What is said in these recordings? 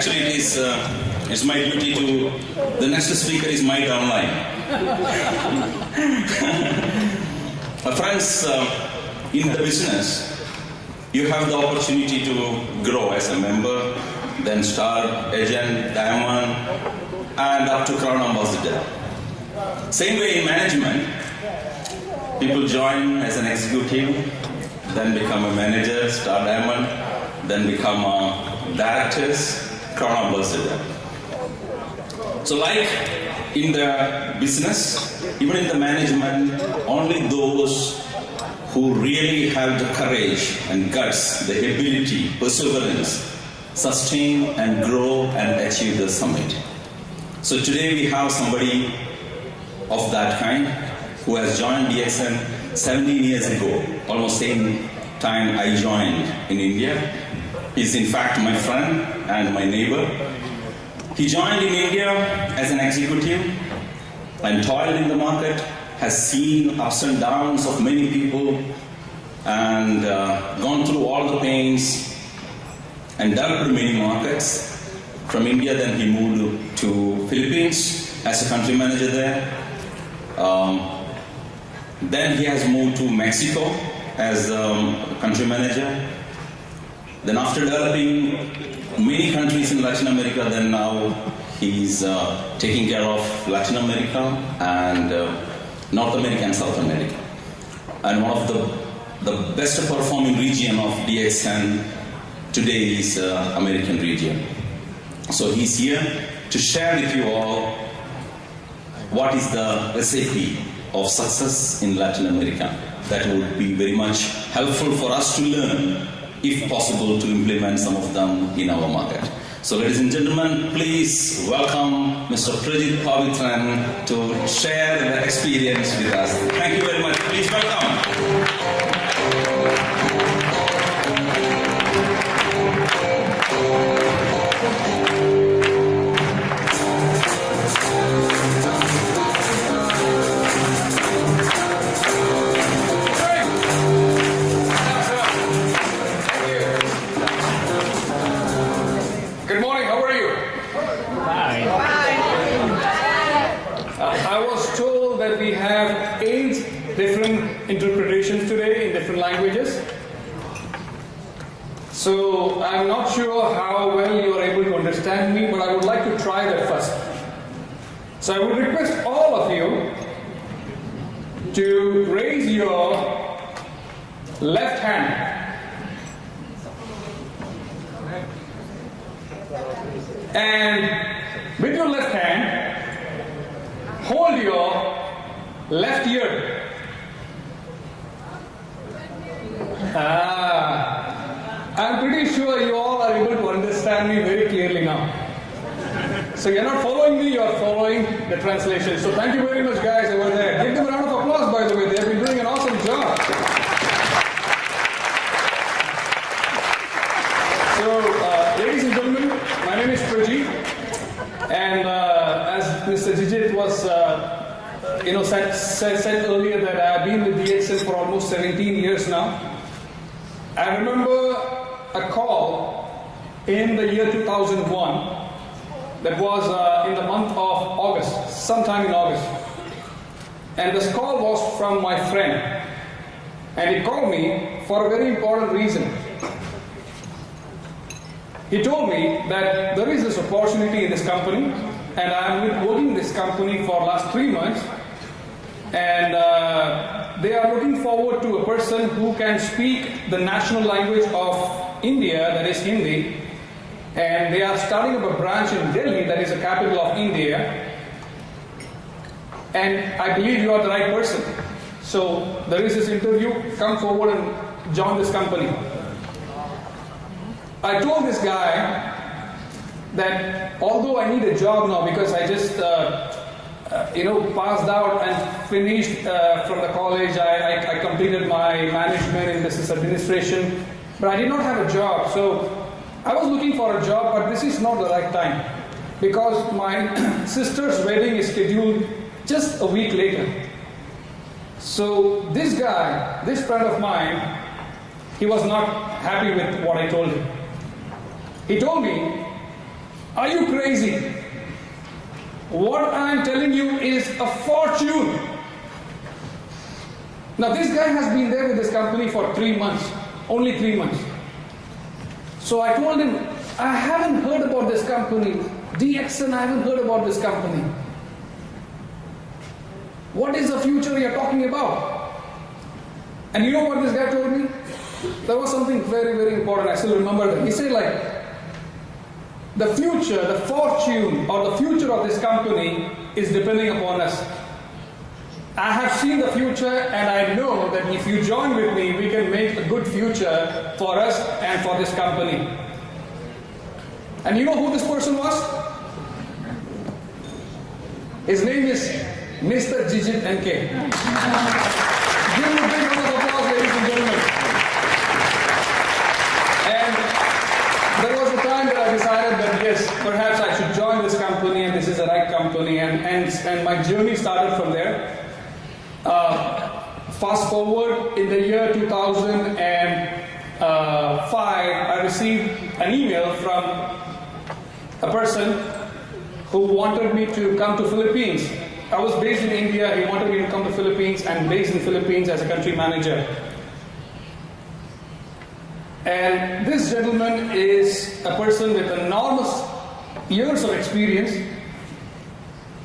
Actually, it's my duty to. The next speaker is my downline. Friends, in the business, you have the opportunity to grow as a member, then star, agent, diamond, and up to crown ambassador. Same way in management, people join as an executive, then become a manager, star diamond, then become directors, crown ambassador. So like in the business, even in the management, only those who really have the courage and guts, the ability, perseverance, sustain and grow and achieve the summit. So today we have somebody of that kind who has joined DXN 17 years ago, almost same time I joined in India. He's in fact my friend and my neighbor. He joined in India as an executive and toiled in the market, has seen ups and downs of many people and gone through all the pains and developed many markets. From India, then he moved to Philippines as a country manager there. Then he has moved to Mexico as a country manager. Then after developing many countries in Latin America, then now he's taking care of Latin America and North America and South America. And one of the best performing region of DXN today is American region. So he's here to share with you all what is the recipe of success in Latin America. That would be very much helpful for us to learn, if possible, to implement some of them in our market. So ladies and gentlemen, please welcome Mr. Prajith to share the experience with us. Thank you very much. Please welcome. We have 8 different interpretations today in different languages. So I'm not sure how well you are able to understand me, but I would like to try that first. So I would request all of you to raise your left hand and with your left hand hold your left ear. I'm pretty sure you all are able to understand me very clearly now. So you're not following me, you're following the translation. So thank you very much guys over there. Give them a round of applause, by the way. They have been doing an awesome job. So ladies and gentlemen, my name is Prajith, and as Mr. Jijit was said earlier that I've been with DXN for almost 17 years now. I remember a call in the year 2001 that was in the month of August, sometime in August. And this call was from my friend. And he called me for a very important reason. He told me that there is this opportunity in this company, and I'm working in this company for the last 3 months. And they are looking forward to a person who can speak the national language of India, that is Hindi. And they are starting up a branch in Delhi, that is the capital of India. And I believe you are the right person. So there is this interview, come forward and join this company. I told this guy that although I need a job now because I just passed out and finished from the college. I completed my management in business administration, but I did not have a job. So I was looking for a job, but this is not the right time because my sister's wedding is scheduled just a week later. So this guy, this friend of mine, he was not happy with what I told him. He told me Are you crazy? What I'm telling you is a fortune. Now this guy has been there with this company for 3 months, only 3 months. So I told him, I haven't heard about this company. DXN, I haven't heard about this company. What is the future you're talking about? And you know what this guy told me? There was something very, very important. I still remember that. He said like, the future, the fortune or the future of this company is depending upon us. I have seen the future and I know that if you join with me, we can make a good future for us and for this company. And you know who this person was? His name is Mr. Jijit NK. Give him a big round of applause, ladies and gentlemen. And there was a time that I decided that yes, perhaps I should join this company and this is the right company, and my journey started from there. Fast forward, in the year 2005, I received an email from a person who wanted me to come to Philippines. I was based in India, he wanted me to come to Philippines and based in Philippines as a country manager. And this gentleman is a person with enormous years of experience,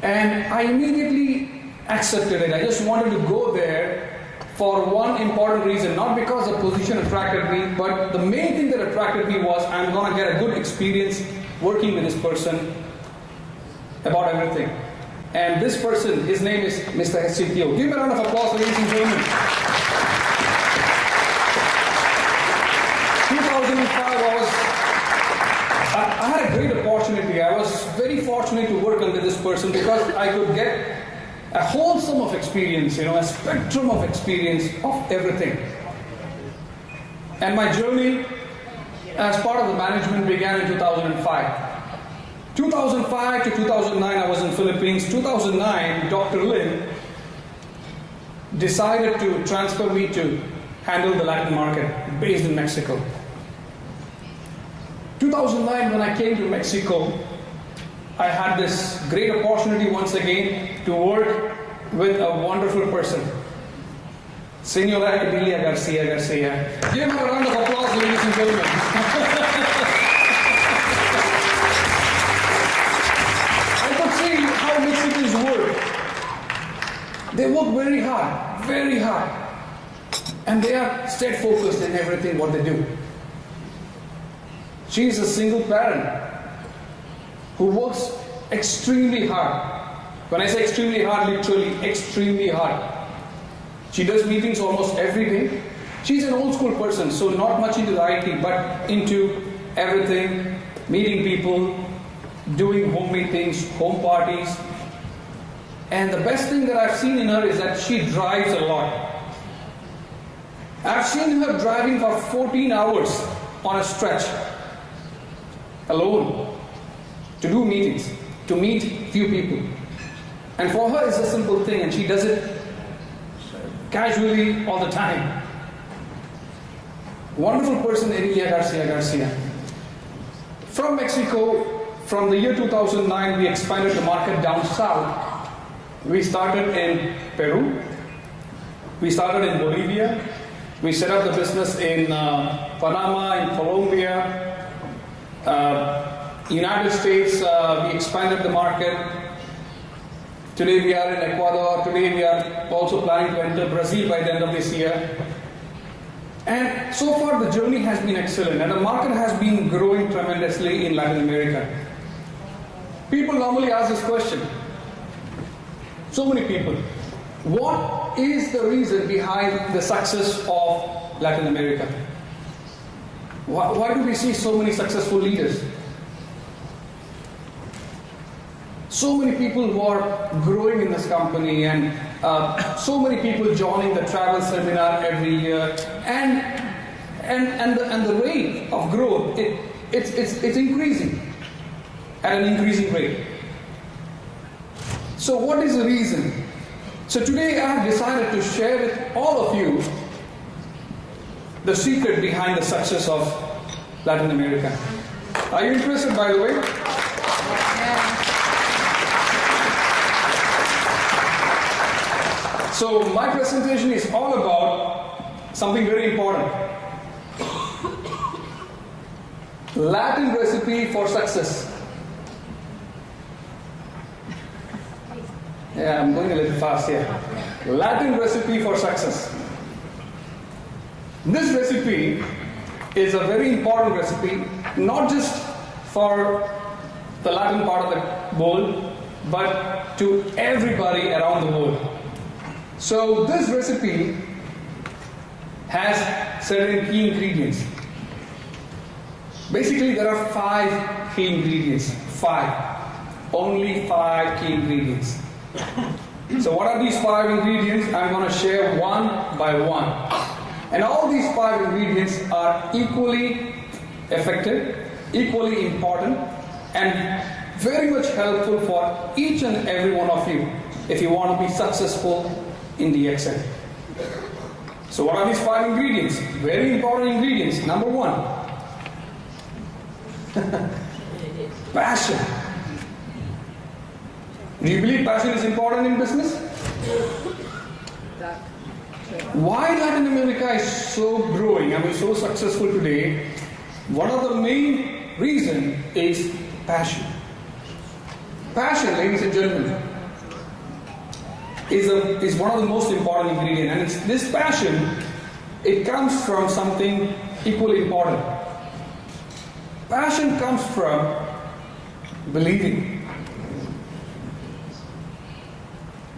and I immediately accepted it. I just wanted to go there for one important reason, not because the position attracted me, but the main thing that attracted me was I'm going to get a good experience working with this person about everything. And this person, his name is Mr. Hecitio. Give a round of applause, ladies and gentlemen. 2005, I had a great opportunity. I was very fortunate to work under this person because I could get a whole sum of experience, a spectrum of experience of everything. And my journey as part of the management began in 2005. 2005 to 2009, I was in Philippines. 2009, Dr. Lin decided to transfer me to handle the Latin market based in Mexico. 2009, when I came to Mexico, I had this great opportunity once again to work with a wonderful person, Senora Emilia Garcia. Give her a round of applause, ladies and gentlemen. I could see how Mexicans work. They work very hard, and they are stay focused in everything what they do. She is a single parent who works extremely hard. When I say extremely hard, literally extremely hard. She does meetings almost every day. She's an old school person, so not much into the IT, but into everything, meeting people, doing home meetings, home parties. And the best thing that I've seen in her is that she drives a lot. I've seen her driving for 14 hours on a stretch, alone, to do meetings, to meet few people. And for her it's a simple thing, and she does it casually all the time. Wonderful person, Emilia Garcia. From Mexico, from the year 2009, we expanded the market down south. We started in Peru. We started in Bolivia. We set up the business in Panama, in Colombia. United States, we expanded the market. Today we are in Ecuador. Today we are also planning to enter Brazil by the end of this year. And so far the journey has been excellent, and the market has been growing tremendously in Latin America. People normally ask this question. So many people. What is the reason behind the success of Latin America? Why do we see so many successful leaders? So many people who are growing in this company, and so many people joining the travel seminar every year, and the rate of growth, it's increasing at an increasing rate. So what is the reason? So today I have decided to share with all of you the secret behind the success of Latin America. Are you interested, by the way? So my presentation is all about something very important. Latin recipe for success. Yeah, I'm going a little fast here. Latin recipe for success. This recipe is a very important recipe, not just for the Latin part of the world, but to everybody around the world. So this recipe has certain key ingredients. Basically, there are 5 key ingredients. 5. Only 5 key ingredients. So what are these 5 ingredients? I'm going to share one by one. And all these 5 ingredients are equally effective, equally important, and very much helpful for each and every one of you if you want to be successful in DXN. So what are these 5 ingredients? Very important ingredients. Number 1. Passion. Do you believe passion is important in business? Why Latin America is so growing and so successful today, one of the main reasons is passion. Passion, ladies and gentlemen, is one of the most important ingredients, and it's this passion, it comes from something equally important. Passion comes from believing.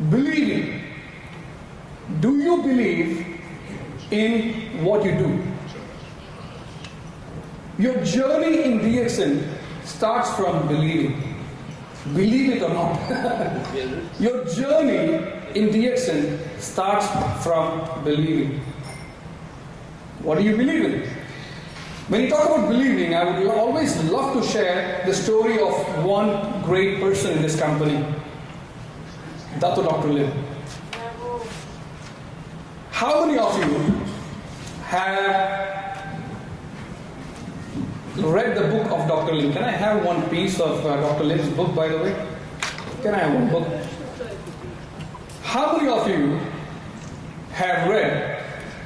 Believing. Do you believe in what you do? Your journey in DXN starts from believing. Believe it or not. Your journey in DXN starts from believing. What do you believe in? When you talk about believing, I would always love to share the story of one great person in this company, Dr. Lim. How many of you have read the book of Dr. Lim? Can I have one piece of Dr. Lim's book, by the way? Can I have one book? How many of you have read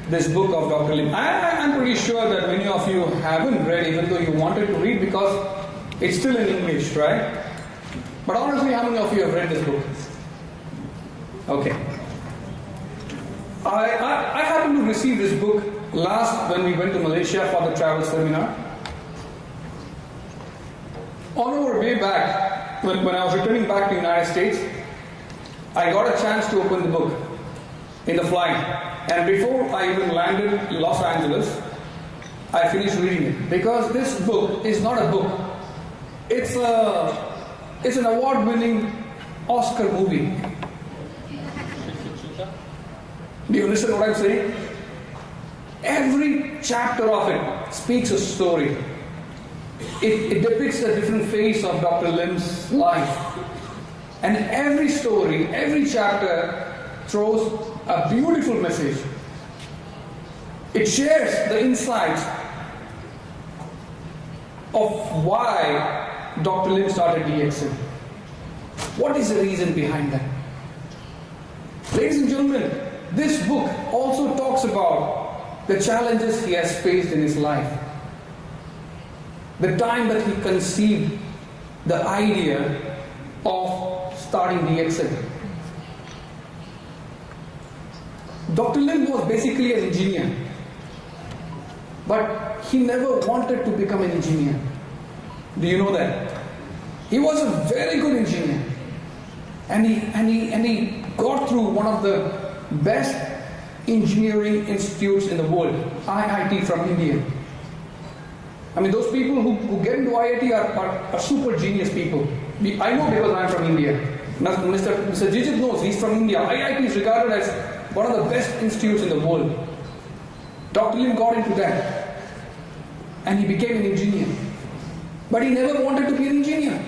this book of Dr. Lim? I'm pretty sure that many of you haven't read, even though you wanted to read, because it's still in English, right? But honestly, how many of you have read this book? Okay. I happened to receive this book last when we went to Malaysia for the travel seminar. On our way back, when I was returning back to the United States, I got a chance to open the book in the flight. And before I even landed in Los Angeles, I finished reading it. Because this book is not a book. It's an award-winning Oscar movie. Do you understand what I'm saying? Every chapter of it speaks a story. It depicts a different phase of Dr. Lim's life. And every story, every chapter throws a beautiful message. It shares the insights of why Dr. Lim started DXN. What is the reason behind that? Ladies and gentlemen, this book also talks about the challenges he has faced in his life. The time that he conceived the idea of starting DXN. Dr. Lim was basically an engineer, but he never wanted to become an engineer. Do you know that? He was a very good engineer, and he got through one of the best engineering institutes in the world, IIT from India. I mean, those people who get into IIT are super genius people. I know because I'm from India. Mr. Jijit knows he's from India. IIT is regarded as one of the best institutes in the world. Dr. Lim got into that, and he became an engineer. But he never wanted to be an engineer.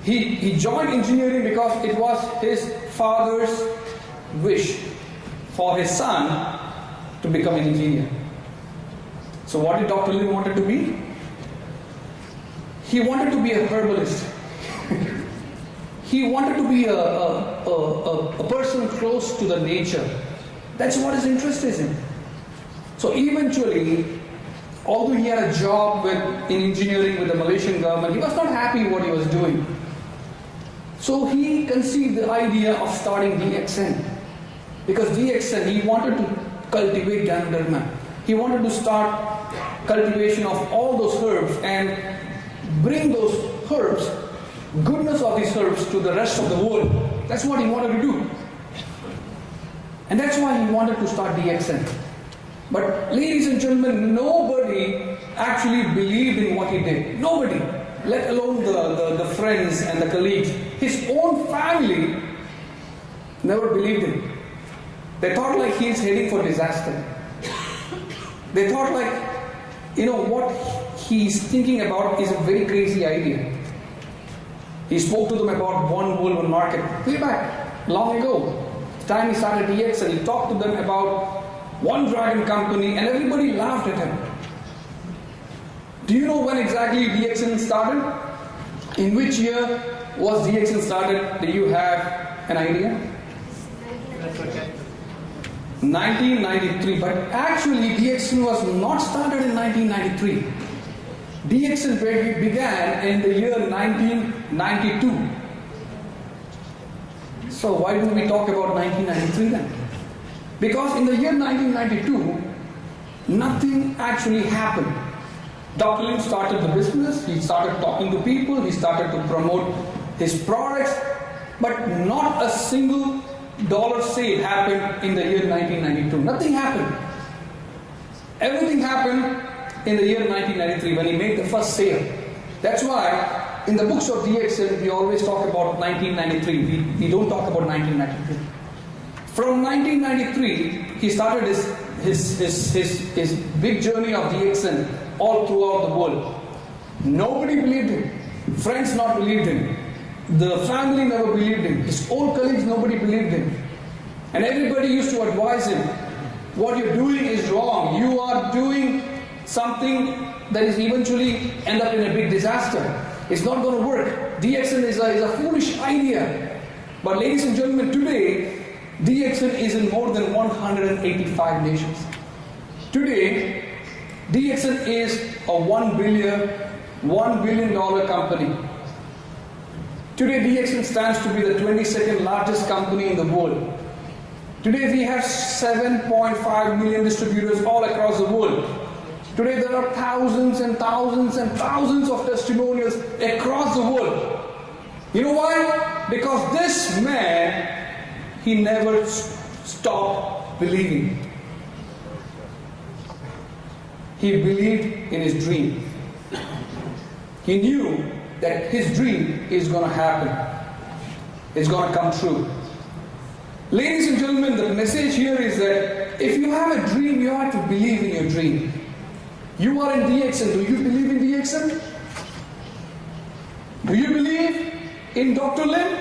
He joined engineering because it was his father's wish for his son to become an engineer. So what did Dr. Lim wanted to be? he wanted to be a herbalist. He wanted to be a person close to the nature. That's what his interest is in. So eventually, although he had a job in engineering with the Malaysian government, he was not happy what he was doing. So he conceived the idea of starting DXN. Because DXN, he wanted to cultivate Dharma. He wanted to start cultivation of all those herbs and bring those herbs, goodness of these herbs, to the rest of the world. That's what he wanted to do. And that's why he wanted to start DXN. But ladies and gentlemen, nobody actually believed in what he did. Nobody, let alone the friends and the colleagues. His own family never believed him. They thought like he's heading for disaster. They thought like, what he's thinking about is a very crazy idea. He spoke to them about one world, one market. Way back, long ago. The time he started DXN, he talked to them about one dragon company, and everybody laughed at him. Do you know when exactly DXN started? In which year was DXN started? Do you have an idea? 1993. But actually DXN was not started in 1993. DXN began in the year 1992. So why do we talk about 1993 then? Because in the year 1992, nothing actually happened. Dr. Lim started the business, he started talking to people, he started to promote his products, but not a single dollar sale happened in the year 1992. Nothing happened. Everything happened in the year 1993 when he made the first sale. That's why in the books of DXN we always talk about 1993. We don't talk about 1992. From 1993, he started his big journey of DXN all throughout the world. Nobody believed him. Friends not believed him. The family never believed him. His old colleagues, nobody believed him. And everybody used to advise him, what you're doing is wrong. You are doing something that is eventually end up in a big disaster. It's not going to work. DXN is a foolish idea. But ladies and gentlemen, today, DXN is in more than 185 nations. Today, DXN is a $1 billion company. Today, DXN stands to be the 22nd largest company in the world. Today, we have 7.5 million distributors all across the world. Today, there are thousands and thousands and thousands of testimonials across the world. You know why? Because this man, he never stopped believing. He believed in his dream. He knew that his dream is going to happen. It's going to come true. Ladies and gentlemen, the message here is that if you have a dream, you have to believe in your dream. You are in DXN. Do you believe in DXN? Do you believe in Dr. Lim?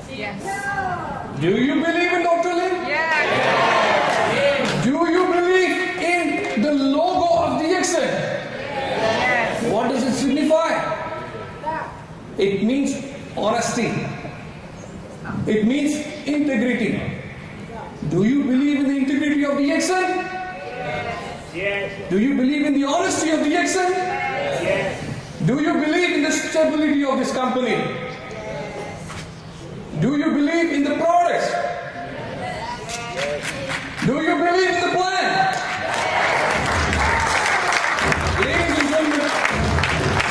Yes. Do you believe in Dr. Lim? Yes. Do you believe in the logo of DXN? Yes. What does it signify? It means honesty. It means integrity. Do you believe in the integrity of DXN? Yes. Do you believe in the honesty of DXN? Yes. Do you believe in the stability of this company? Do you believe in the products? Do you believe in the plan? Ladies and gentlemen,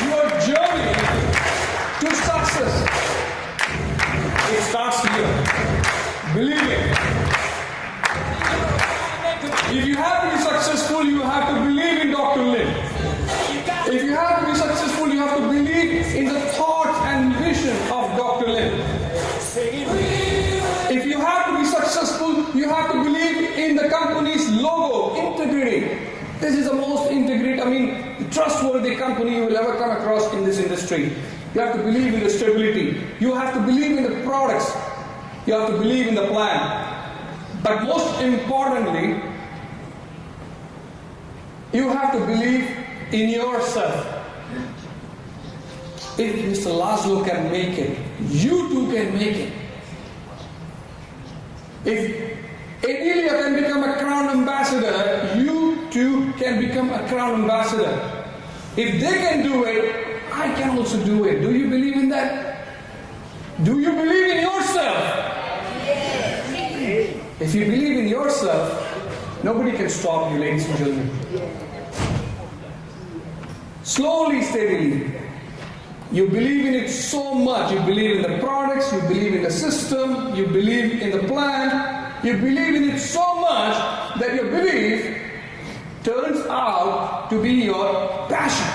your journey to success, it starts here. Believe it. If you have to be successful, you have to believe in Dr. Lim. If you have to be successful, you have to believe in the thought and vision of Dr. Lim. If you have to be successful, you have to believe in the company's logo, integrity. This is the most trustworthy company you will ever come across in this industry. You have to believe in the stability. You have to believe in the products. You have to believe in the plan. But most importantly, you have to believe in yourself. if Mr. Laszlo can make it, you too can make it. If Adelia can become a crown ambassador, you too can become a crown ambassador. If they can do it, I can also do it. Do you believe in that? Do you believe in yourself? If you believe in yourself, nobody can stop you, ladies and gentlemen. Slowly, steadily. You believe in it so much. You believe in the products, you believe in the system, you believe in the plan, you believe in it so much that your belief turns out to be your passion.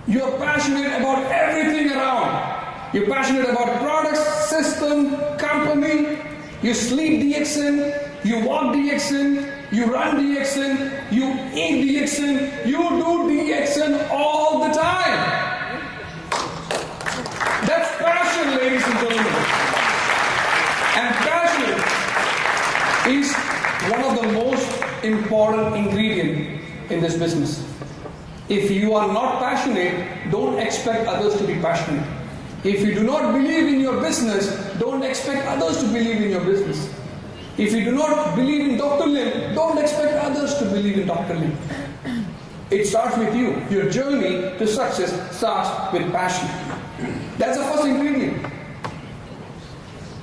You're passionate about everything around. You're passionate about products, system, company. You sleep DXN, you walk DXN, you run DXN, you eat DXN, you do DXN all the time. That's passion, ladies and gentlemen. And passion is one of the most important ingredients in this business. If you are not passionate, don't expect others to be passionate. If you do not believe in your business, don't expect others to believe in your business. If you do not believe in Dr. Lim, don't expect others to believe in Dr. Lim. It starts with you. Your journey to success starts with passion. That's the first ingredient.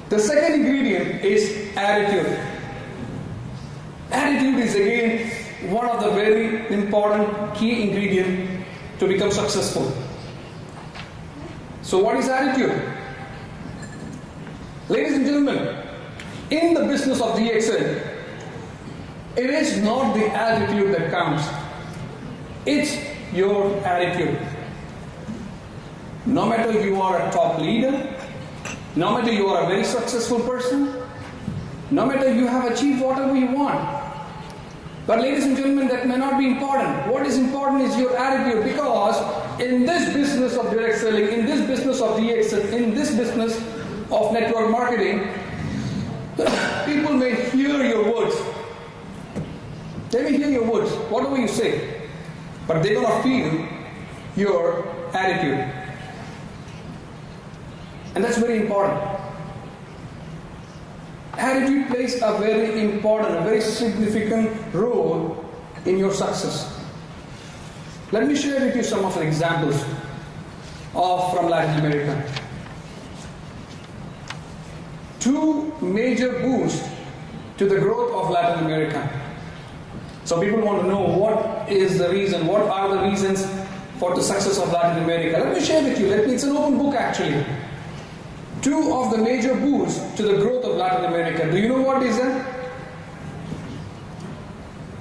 The second ingredient is attitude. Attitude is again one of the very important key ingredients to become successful. So what is attitude? Ladies and gentlemen, in the business of DXN, it is not the attitude that counts. It's your attitude. No matter you are a top leader, no matter you are a very successful person, no matter you have achieved whatever you want. But ladies and gentlemen, that may not be important. What is important is your attitude, because in this business of direct selling, in this business of DXN, in this business of network marketing, people may hear your words. They may hear your words, whatever you say, but they're going to feel your attitude. And that's very important. Attitude plays a very important, a very significant role in your success. Let me share with you some of the examples from Latin America. Two major boosts to the growth of Latin America. So people want to know what is the reason, what are the reasons for the success of Latin America. Let me share with you, it's an open book actually. Two of the major boosts to the growth of Latin America. Do you know what is that?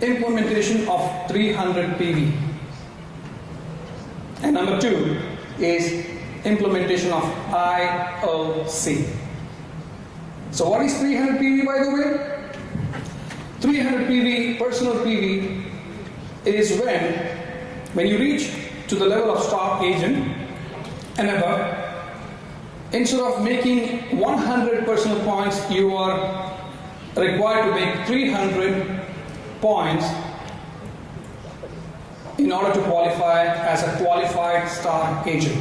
Implementation of 300 PV. And number two is implementation of IOC. So what is 300 PV, by the way? 300 PV, personal PV, is when you reach to the level of stock agent and above, instead of making 100 personal points, you are required to make 300 points in order to qualify as a qualified star agent.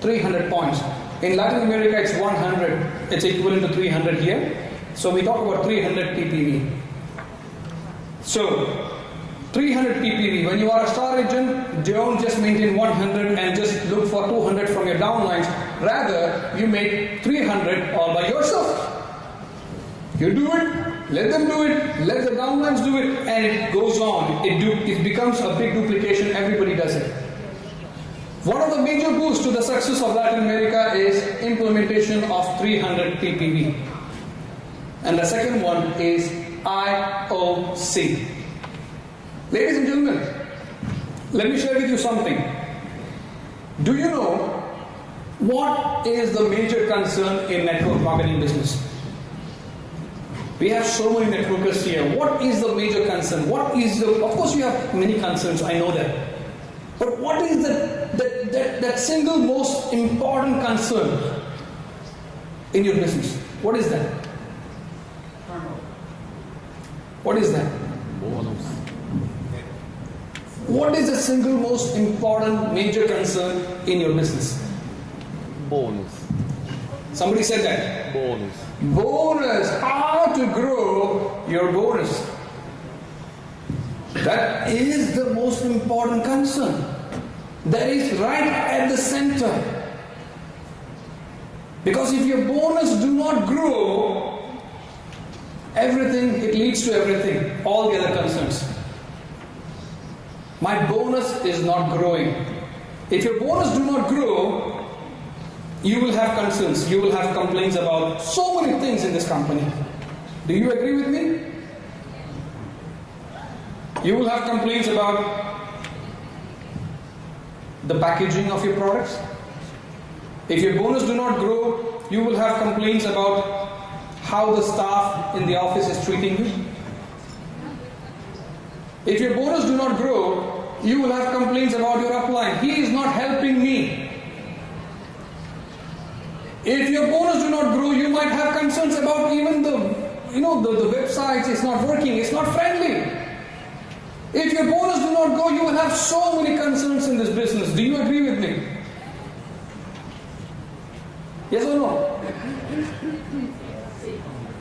300 points. In Latin America, it's 100. It's equivalent to 300 here. So we talk about 300 PPV. So 300 PPV. When you are a star agent, don't just maintain 100 and just look for 200 from your downlines. Rather, you make 300 all by yourself. You do it, let them do it, let the downlines do it, and it goes on. It becomes a big duplication. Everybody does it. One of the major boosts to the success of Latin America is implementation of 300 PPV. And the second one is IOC. Ladies and gentlemen, let me share with you something. Do you know what is the major concern in network marketing business? We have so many networkers here. What is the major concern? Of course you have many concerns, I know that. But what is that single most important concern in your business? What is that? What is that? What is the single most important major concern in your business? Bonus. Somebody said that. Bonus. Bonus. How to grow your bonus. That is the most important concern. That is right at the center. Because if your bonus do not grow, everything, it leads to everything, all the other concerns. My bonus is not growing. If your bonus do not grow, you will have concerns, you will have complaints about so many things in this company. Do you agree with me? You will have complaints about the packaging of your products. If your bonus do not grow, you will have complaints about how the staff in the office is treating you. If your bonus do not grow, you will have complaints about your upline. He is not helping me. If your bonus do not grow, you might have concerns about even the websites is not working, it's not friendly. If your bonus do not grow, you will have so many concerns in this business. Do you agree with me? Yes or no?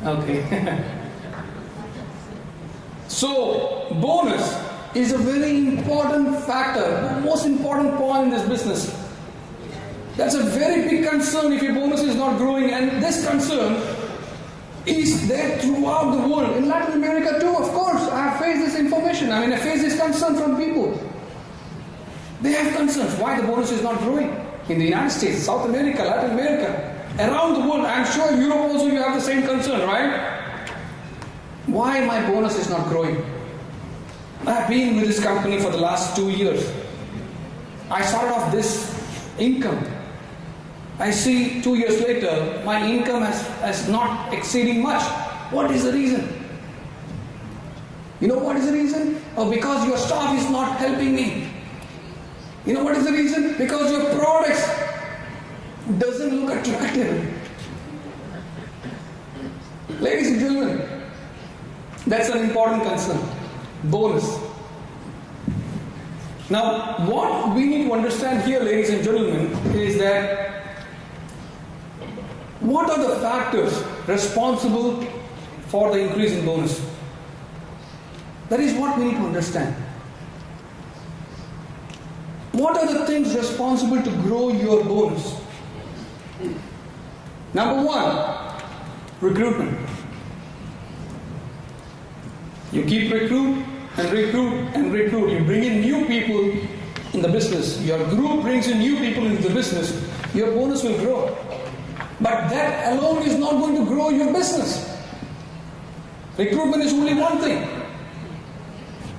Okay. So, bonus is a very important factor, the most important point in this business. That's a very big concern if your bonus is not growing, and this concern is there throughout the world. In Latin America too, of course, I have faced this information. I face this concern from people. They have concerns why the bonus is not growing. In the United States, South America, Latin America, around the world, I'm sure Europe also you have the same concern, right? Why my bonus is not growing? I've been with this company for the last 2 years. I started off this income. I see 2 years later, my income has not exceeding much. What is the reason? You know what is the reason? Oh, because your staff is not helping me. You know what is the reason? Because your products doesn't look attractive. Ladies and gentlemen, that's an important concern. Bonus. Now, what we need to understand here, ladies and gentlemen, is that what are the factors responsible for the increase in bonus? That is what we need to understand. What are the things responsible to grow your bonus? Number one, recruitment. You keep recruit and recruit and recruit. You bring in new people in the business. Your group brings in new people into the business. Your bonus will grow. But that alone is not going to grow your business. Recruitment is only one thing.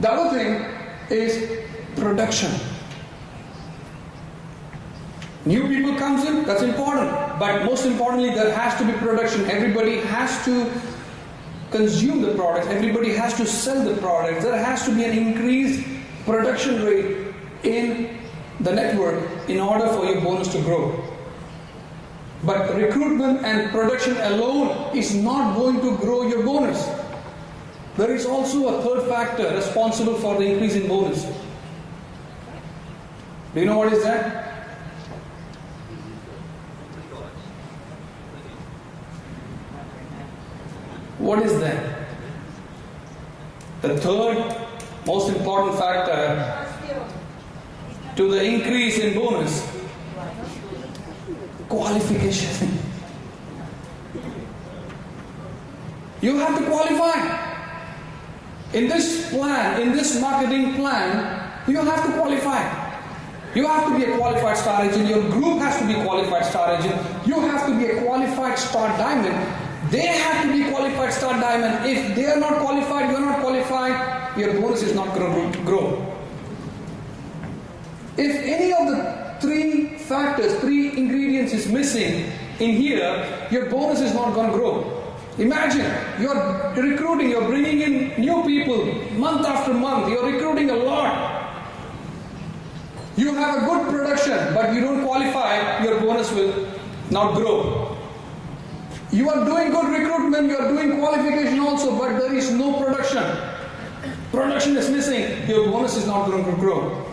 The other thing is production. New people comes in, that's important. But most importantly, there has to be production. Everybody has to consume the product. Everybody has to sell the product. There has to be an increased production rate in the network in order for your bonus to grow. But recruitment and production alone is not going to grow your bonus. There is also a third factor responsible for the increase in bonus. Do you know what is that? What is that? The third most important factor to the increase in bonus, qualification. You have to qualify. In this plan, in this marketing plan, you have to qualify. You have to be a qualified star agent. Your group has to be a qualified star agent. You have to be a qualified star diamond. They have to be qualified star diamond. If they are not qualified, you are not qualified, your bonus is not going to grow. If any of the three factors, three ingredients is missing in here, your bonus is not going to grow. Imagine, you're recruiting, you're bringing in new people month after month, you're recruiting a lot. You have a good production, but you don't qualify, your bonus will not grow. You are doing good recruitment, you are doing qualification also, but there is no production. Production is missing, your bonus is not going to grow.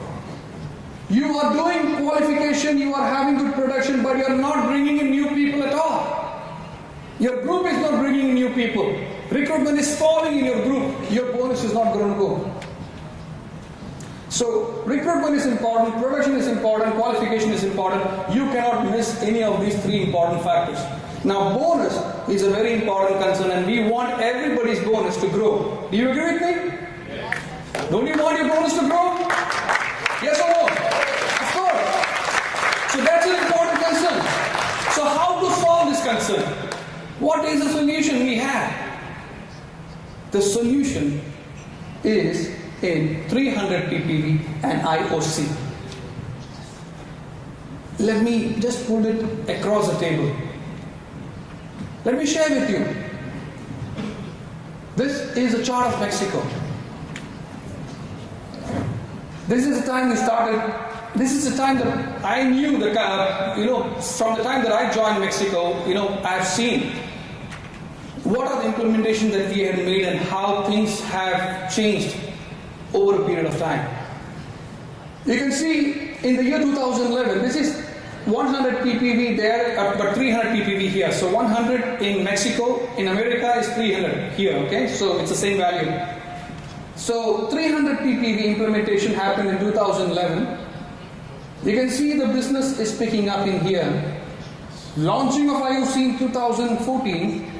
You are doing qualification, you are having good production, but you are not bringing in new people at all. Your group is not bringing in new people. Recruitment is falling in your group, your bonus is not going to go. So recruitment is important, production is important, qualification is important. You cannot miss any of these three important factors. Now bonus is a very important concern and we want everybody's bonus to grow. Do you agree with me? Yes. Don't you want your bonus to grow? Yes or no? Of course. So that's an important concern. So how to solve this concern? What is the solution we have? The solution is in 300 ppv and IOC. Let me just put it across the table. Let me share with you. This is a chart of Mexico. This is the time we started. This is the time that I knew that, from the time that I joined Mexico, I've seen what are the implementations that we had made and how things have changed over a period of time. You can see in the year 2011, this is 100 ppv there, but 300 ppv here. So 100 in Mexico, in America is 300 here, okay? So it's the same value. So 300 ppv implementation happened in 2011. You can see the business is picking up in here. Launching of IOC in 2014,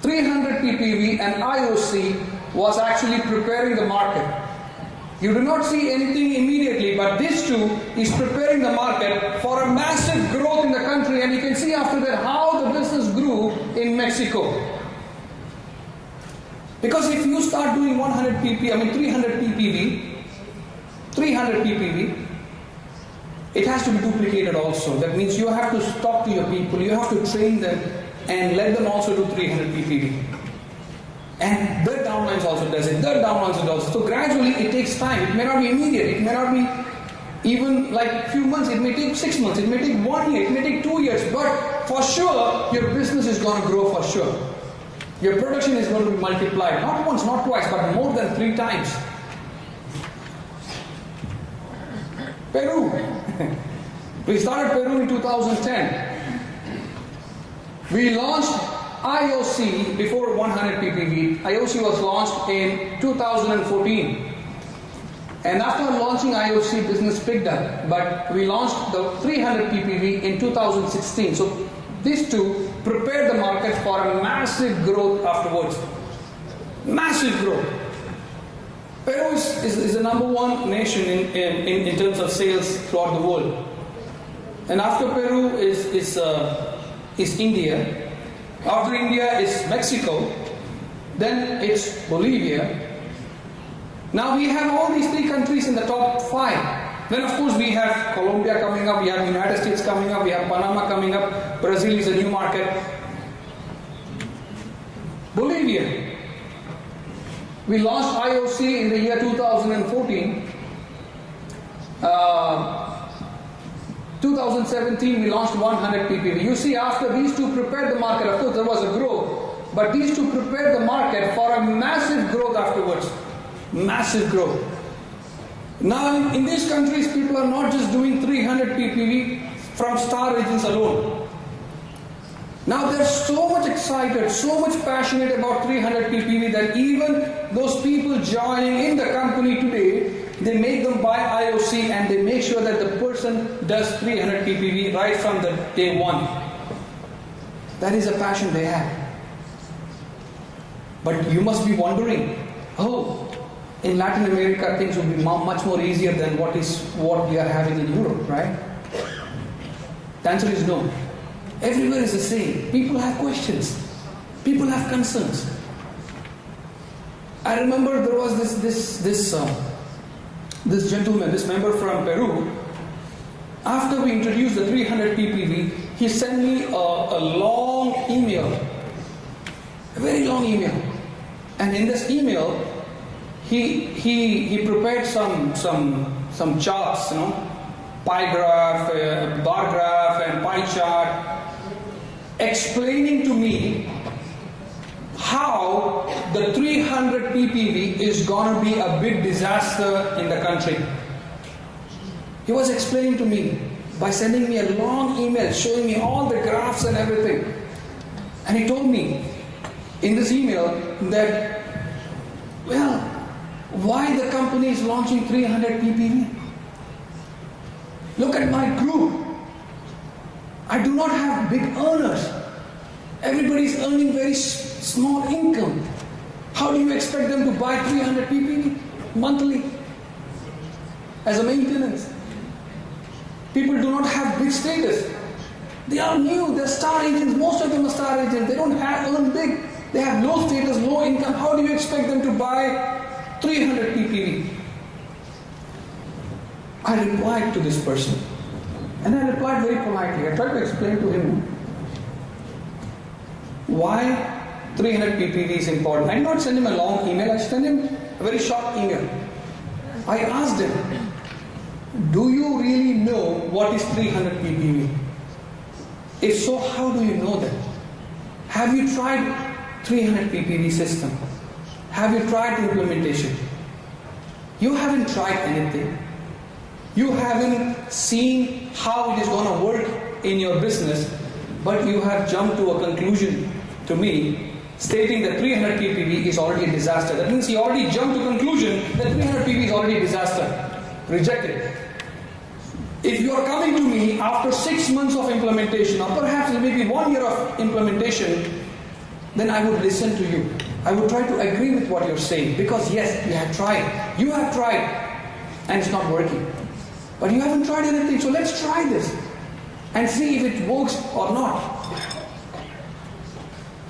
300 ppv and IOC was actually preparing the market. You do not see anything immediately, but this too is preparing the market for a massive growth in the country, and you can see after that how the business grew in Mexico. Because if you start doing 300 ppv, it has to be duplicated also. That means you have to talk to your people, you have to train them and let them also do 300 ppv. And the downlines also does it, the downlines it also. So gradually it takes time. It may not be immediate, it may not be even like few months, it may take 6 months, it may take 1 year, it may take 2 years, but for sure your business is going to grow for sure. Your production is going to be multiplied, not once, not twice, but more than 3 times. Peru. We started Peru in 2010. We launched IOC before 100 ppv. IOC was launched in 2014. And after launching IOC, business picked up. But we launched the 300 ppv in 2016. So these two prepared the market for a massive growth afterwards. Massive growth. Peru is the number 1 nation in terms of sales throughout the world. And after Peru is India. After India is Mexico, then it's Bolivia. Now we have all these 3 countries in the top 5. Then of course we have Colombia coming up, we have United States coming up, we have Panama coming up, Brazil is a new market. Bolivia. We launched IOC in the year 2014. 2017 we launched 100 ppv. You see, after these two prepared the market, of course there was a growth, but these two prepared the market for a massive growth afterwards. Massive growth. Now in these countries people are not just doing 300 ppv from star agents alone. Now they're so much excited, so much passionate about 300 ppv that even those people joining in the company today, they make them buy IOC and they make sure that the person does 300 ppv right from the day 1. That is a passion they have. But you must be wondering, in Latin America things will be much more easier than what we are having in Europe, right? The answer is no. Everywhere is the same. People have questions. People have concerns. I remember there was this gentleman, this member from Peru. After we introduced the 300 ppv, he sent me a long email, a very long email. And in this email, he prepared some charts, pie graph, bar graph, and pie chart, explaining to me how the 300 300 ppv is going to be a big disaster in the country. He was explaining to me by sending me a long email showing me all the graphs and everything. And he told me in this email that, well, why the company is launching 300 ppv? Look at my group. I do not have big earners. Everybody is earning very small income. How do you expect them to buy 300 ppv monthly as a maintenance? People do not have big status. They are new, they're star agents, most of them are star agents. They don't earn big. They have low status, low income. How do you expect them to buy 300 ppv? I replied to this person. And I replied very politely. I tried to explain to him why 300 ppv is important. I did not send him a long email, I sent him a very short email. I asked him, do you really know what is 300 ppv? If so, how do you know that? Have you tried 300 ppv system? Have you tried the implementation? You haven't tried anything. You haven't seen how it is going to work in your business, but you have jumped to a conclusion to me stating that 300 ppv is already a disaster. That means he already jumped to a conclusion that 300 ppv is already a disaster. Rejected. If you are coming to me after 6 months of implementation, or perhaps maybe 1 year of implementation, then I would listen to you. I would try to agree with what you're saying, because yes, you have tried. You have tried, and it's not working. But you haven't tried anything, so let's try this and see if it works or not.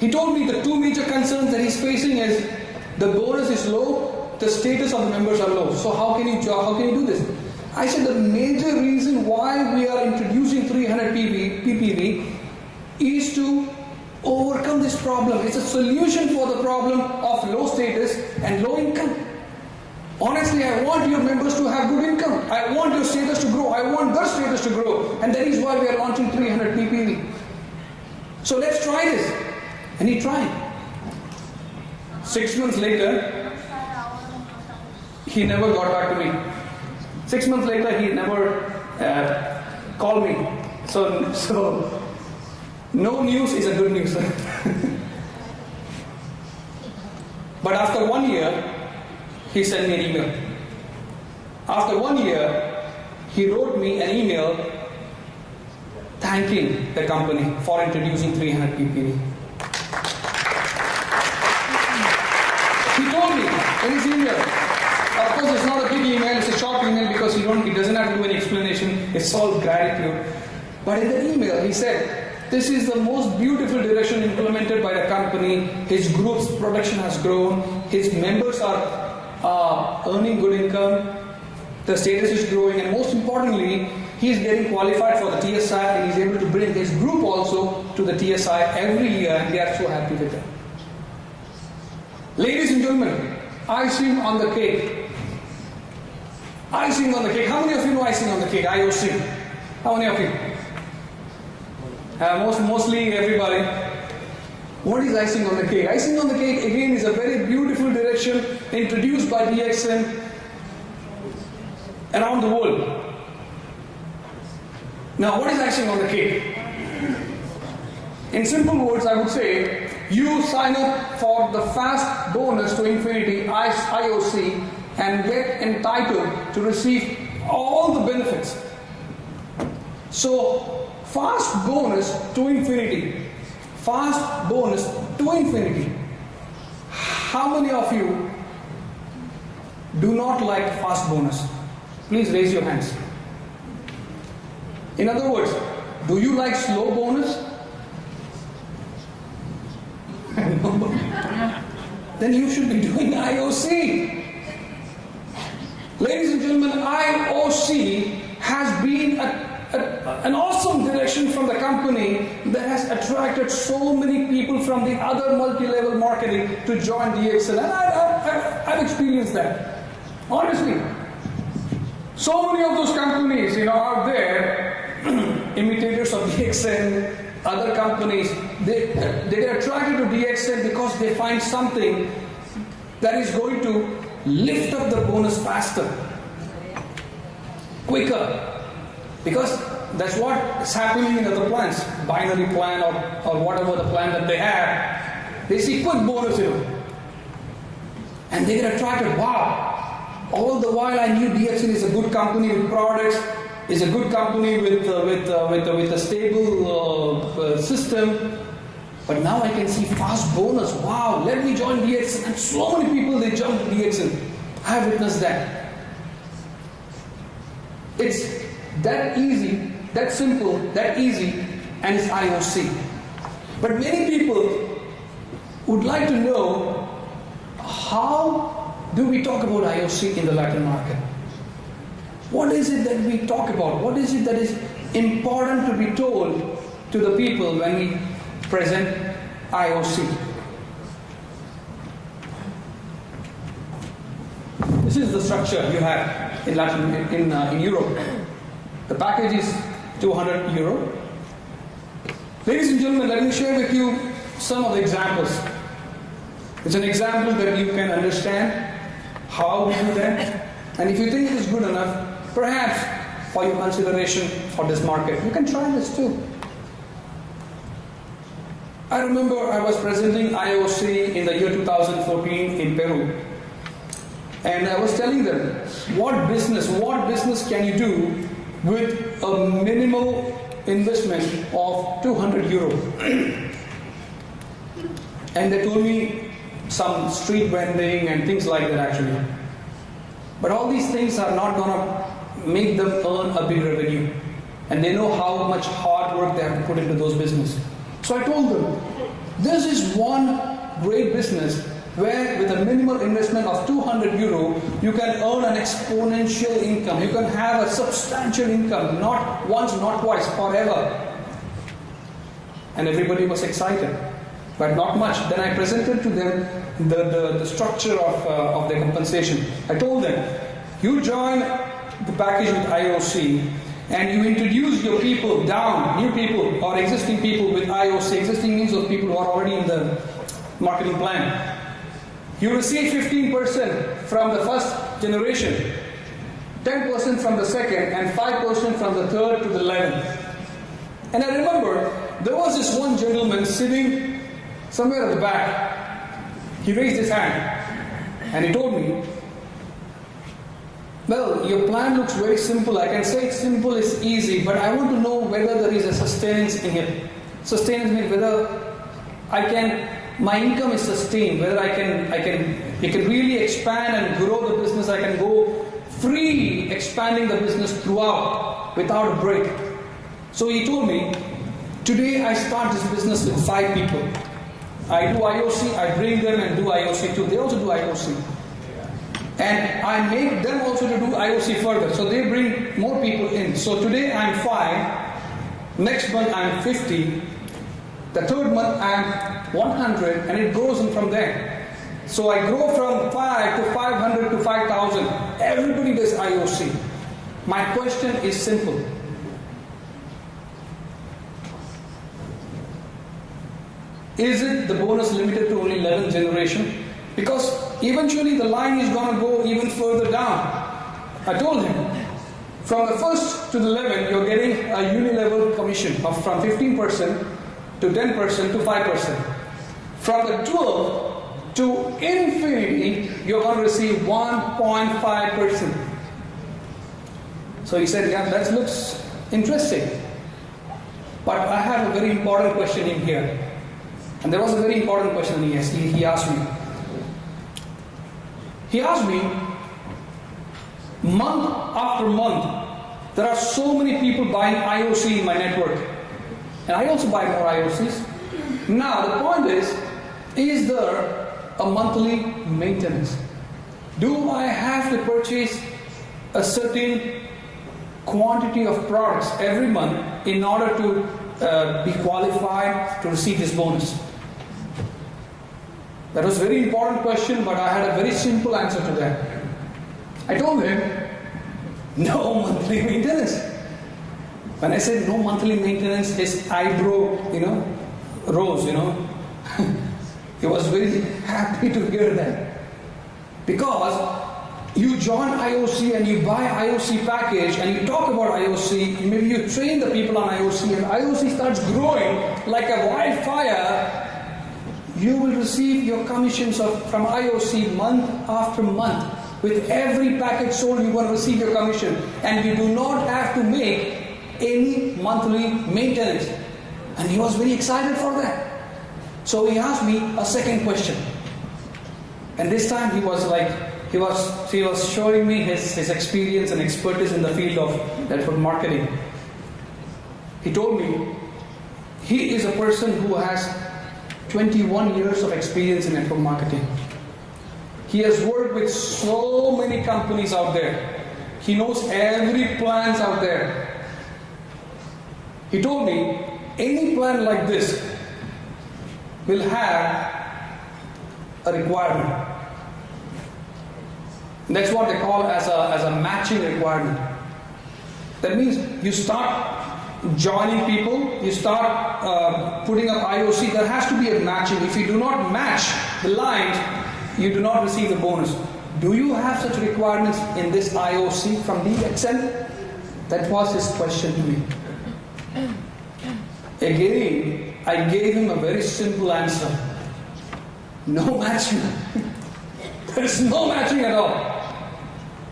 He told me the two major concerns that he's facing is the bonus is low, the status of the members are low. So how can you do this? I said the major reason why we are introducing 300 ppv is to overcome this problem. It's a solution for the problem of low status and low income. Honestly, I want your members to have good income. I want your status to grow. I want their status to grow. And that is why we are launching 300 ppv. So let's try this. And he tried. 6 months later, he never got back to me. 6 months later, he never called me. So no news is a good news. But after 1 year, he sent me an email. After 1 year, he wrote me an email thanking the company for introducing 300 ppv. He told me in his email, of course it's not a big email, it's a short email because he doesn't have to do any explanation, it's all gratitude. But in the email he said, this is the most beautiful direction implemented by the company, his group's production has grown, his members are earning good income, the status is growing, and most importantly, he is getting qualified for the TSI and he's able to bring his group also to the TSI every year, and they are so happy with it. Ladies and gentlemen, icing on the cake. Icing on the cake. How many of you know icing on the cake? IOC. How many of you? Mostly everybody. What is icing on the cake? Icing on the cake again is a very beautiful direction introduced by DXN around the world. Now, what is icing on the cake? In simple words, I would say, you sign up for the fast bonus to infinity IOC and get entitled to receive all the benefits. So, fast bonus to infinity. Fast bonus to infinity. How many of you do not like fast bonus? Please raise your hands. In other words, do you like slow bonus? Then you should be doing IOC. Ladies and gentlemen, IOC has been an awesome direction from the company that has attracted so many people from the other multi-level marketing to join DXN. And I've experienced that. Honestly. So many of those companies, out there, imitators of DXN, other companies, they get attracted to DXN because they find something that is going to lift up the bonus faster, quicker, because that's what is happening in other plans, binary plan or whatever the plan that they have. They see quick bonus, and they get attracted. Wow! All the while I knew DXN is a good company with products, is a good company with a stable system. But now I can see fast bonus. Wow, let me join DXN. And so many people, they jump to DXN. I have witnessed that. It's that easy, that simple, that easy, and it's IOC. But many people would like to know, how do we talk about IOC in the Latin market? What is it that we talk about? What is it that is important to be told to the people when we present IOC? This is the structure you have in Europe. The package is 200 euro. Ladies and gentlemen, let me share with you some of the examples. It's an example that you can understand how we do that. And if you think it is good enough, perhaps for your consideration for this market, you can try this too. I remember I was presenting IOC in the year 2014 in Peru. And I was telling them, what business can you do with a minimal investment of 200 euro? And they told me some street vending and things like that actually. But all these things are not going to make them earn a big revenue. And they know how much hard work they have to put into those businesses. So I told them, this is one great business where with a minimal investment of 200 euro, you can earn an exponential income. You can have a substantial income, not once, not twice, forever. And everybody was excited, but not much. Then I presented to them the structure of their compensation. I told them, you join the package with IOC, and you introduce your people down, new people or existing people with IOC. Existing means of people who are already in the marketing plan. You receive 15% from the first generation, 10% from the second, and 5% from the third to the 11th. And I remember there was this one gentleman sitting somewhere at the back. He raised his hand and he told me, well, your plan looks very simple. I can say it's simple, it's easy, but I want to know whether there is a sustenance in it. Sustenance means whether my income is sustained, whether it can really expand and grow the business. I can go freely expanding the business throughout without a break. So he told me, today I start this business with 5 people. I do IOC, I bring them and do IOC too. They also do IOC. And I make them also to do IOC further. So they bring more people in. So today I'm 5, next month I'm 50, the third month I'm 100, and it goes on from there. So I grow from 5 to 500 to 5,000. Everybody does IOC. My question is simple. Is it the bonus limited to only 11th generation? Because eventually the line is going to go even further down. I told him, from the 1st to the 11th, you're getting a unilevel commission of from 15% to 10% to 5%. From the 12th to infinity, you're going to receive 1.5%. So he said, yeah, that looks interesting. But I have a very important question in here. And there was a very important question he asked me. He asked me, month after month, there are so many people buying IOC in my network. And I also buy more IOCs. Now the point is there a monthly maintenance? Do I have to purchase a certain quantity of products every month in order to be qualified to receive this bonus? That was a very important question, but I had a very simple answer to that. I told him, no monthly maintenance. When I said no monthly maintenance, his eyebrow, rose, He was very happy to hear that. Because you join IOC and you buy IOC package and you talk about IOC, maybe you train the people on IOC and IOC starts growing like a wildfire, you will receive your commissions from IOC month after month. With every package sold, you will receive your commission. And you do not have to make any monthly maintenance. And he was very excited for that. So he asked me a second question. And this time he was showing me his experience and expertise in the field of network marketing. He told me he is a person who has 21 years of experience in network marketing. He has worked with so many companies out there. He knows every plans out there. He told me any plan like this will have a requirement. That's what they call as a matching requirement. That means you start joining people, you start putting up IOC, there has to be a matching. If you do not match the lines, you do not receive the bonus. Do you have such requirements in this IOC from DXN? That was his question to me. Again, I gave him a very simple answer. No matching. There is no matching at all.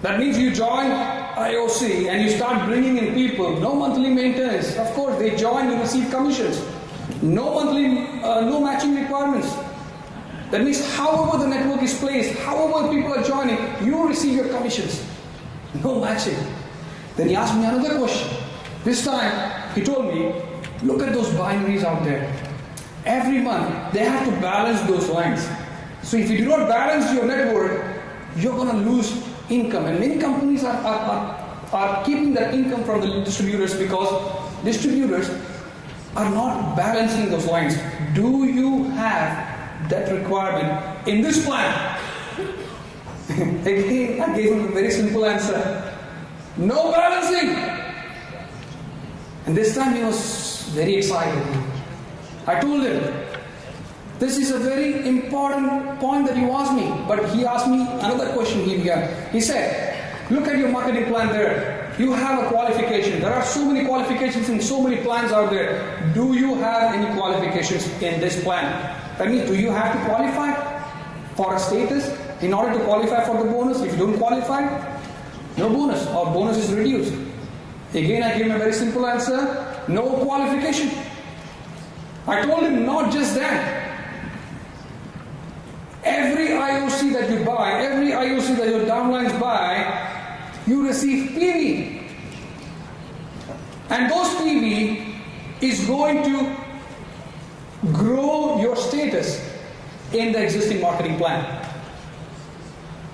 That means you join IOC and you start bringing in people. No monthly maintenance. Of course, they join, you receive commissions. No monthly, no matching requirements. That means however the network is placed, however people are joining, you receive your commissions. No matching. Then he asked me another question. This time, he told me, look at those binaries out there. Every month, they have to balance those lines. So if you do not balance your network, you're going to lose income. And many companies are keeping that income from the distributors because distributors are not balancing those lines. Do you have that requirement in this plan? Again, I gave him a very simple answer. No balancing. And this time he was very excited. I told him, this is a very important point that you asked me. But he asked me another question he began. He said, look at your marketing plan there. You have a qualification. There are so many qualifications in so many plans out there. Do you have any qualifications in this plan? That means, do you have to qualify for a status in order to qualify for the bonus? If you don't qualify, no bonus or bonus is reduced. Again, I gave him a very simple answer. No qualification. I told him not just that. Every IOC that you buy, every IOC that your downlines buy, you receive PV. And those PV is going to grow your status in the existing marketing plan.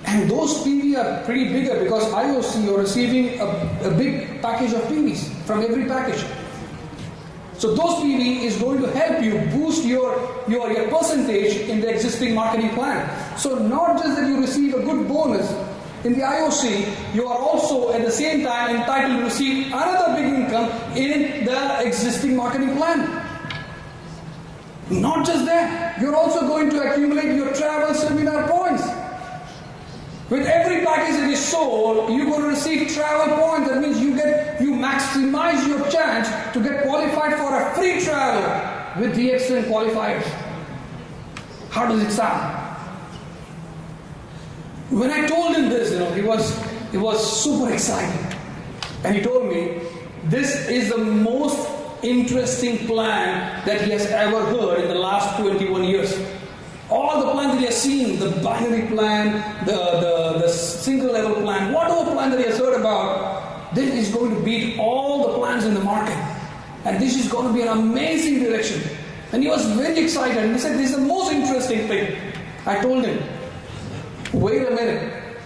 And those PV are pretty bigger because IOC you're receiving a big package of PVs from every package. So those PV is going to help you boost your percentage in the existing marketing plan. So not just that you receive a good bonus in the IOC, you are also at the same time entitled to receive another big income in the existing marketing plan. Not just that, you're also going to accumulate your travel seminar points. With every package that is sold, you're going to receive travel points. That means you maximize your chance to get qualified for a free travel with DXN qualifiers. How does it sound? When I told him this, he was super excited. And he told me, this is the most interesting plan that he has ever heard in the last 21 years. All the plans that he has seen, the binary plan, the single level plan, whatever plan that he has heard about, this is going to beat all the plans in the market. And this is going to be an amazing direction. And he was very excited. And he said, this is the most interesting thing. I told him, wait a minute.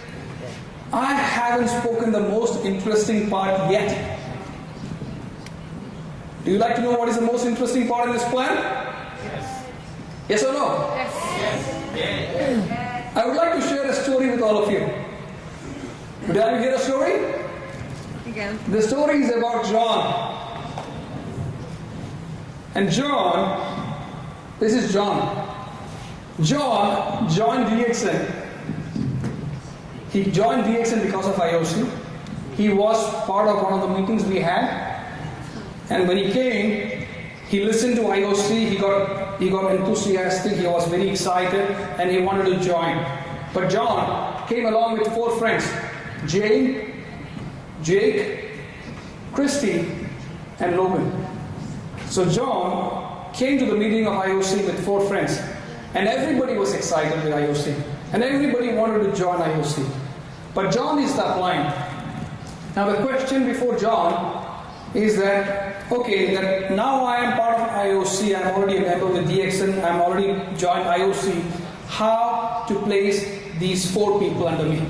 I haven't spoken the most interesting part yet. Do you like to know what is the most interesting part of this plan? Yes. Yes or no? Yes. Yes. I would like to share a story with all of you. Would you like to hear a story? Again. The story is about John. And John, this is John. John joined DXN He joined DXN because of IOC. He was part of one of the meetings we had. And when he came, he listened to IOC, he got enthusiastic, he was very excited, and he wanted to join. But John came along with 4 friends, Jane, Jake, Christy, and Logan. So John came to the meeting of IOC with 4 friends, and everybody was excited with IOC, and everybody wanted to join IOC. But John is applying. Now the question before John is that, okay, that now I am part of IOC, I'm already a member with DXN, I'm already joined IOC, how to place these 4 people under me?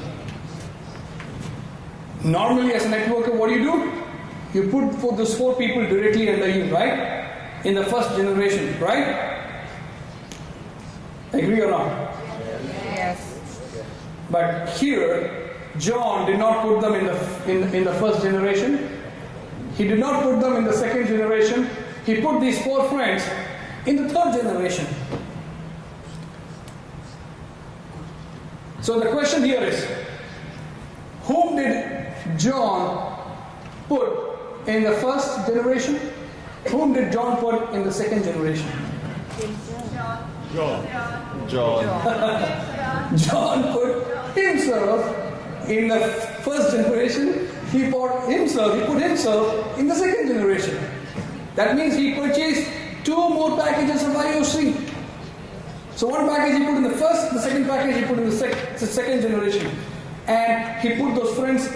Normally as a networker, what do? You put those 4 people directly under you, right? In the first generation, right? Agree or not? Yes. But here, John did not put them in the first generation. He did not put them in the second generation. He put these 4 friends in the third generation. So the question here is, whom did John put in the first generation? Whom did John put in the second generation? John. John put himself in the first generation. He put himself in the second generation. That means he purchased 2 more packages of IOC. So one package he put in the first, the second package he put in the second generation. And he put those friends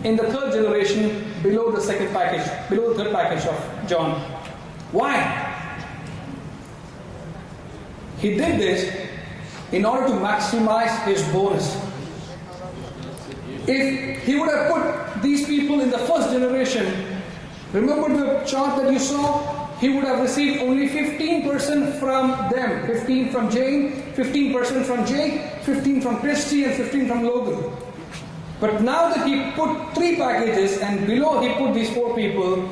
in the third generation below the second package, below the third package of John. Why? He did this in order to maximize his bonus. If he would have put these people in the first generation, remember the chart that you saw? He would have received only 15% from them. 15 from Jane, 15% from Jake, 15 from Christy, and 15 from Logan. But now that he put 3 packages and below he put these 4 people,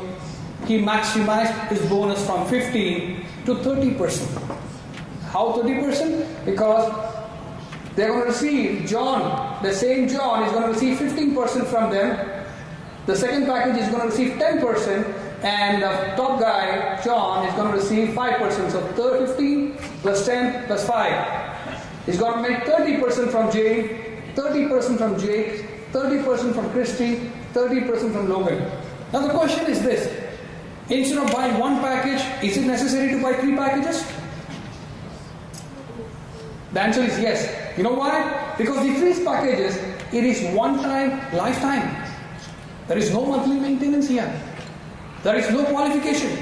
he maximized his bonus from 15 to 30%. How 30%? Because they're going to receive John, the same John is going to receive 15% from them. The second package is going to receive 10%, and the top guy, John, is going to receive 5%. So 15 plus 10 plus 5. He's going to make 30% from Jane, 30% from Jake, 30% from Christy, 30% from Logan. Now the question is this. Instead of buying 1 package, is it necessary to buy 3 packages? The answer is yes. You know why? Because the 3 packages, it is one time, lifetime. There is no monthly maintenance here. There is no qualification.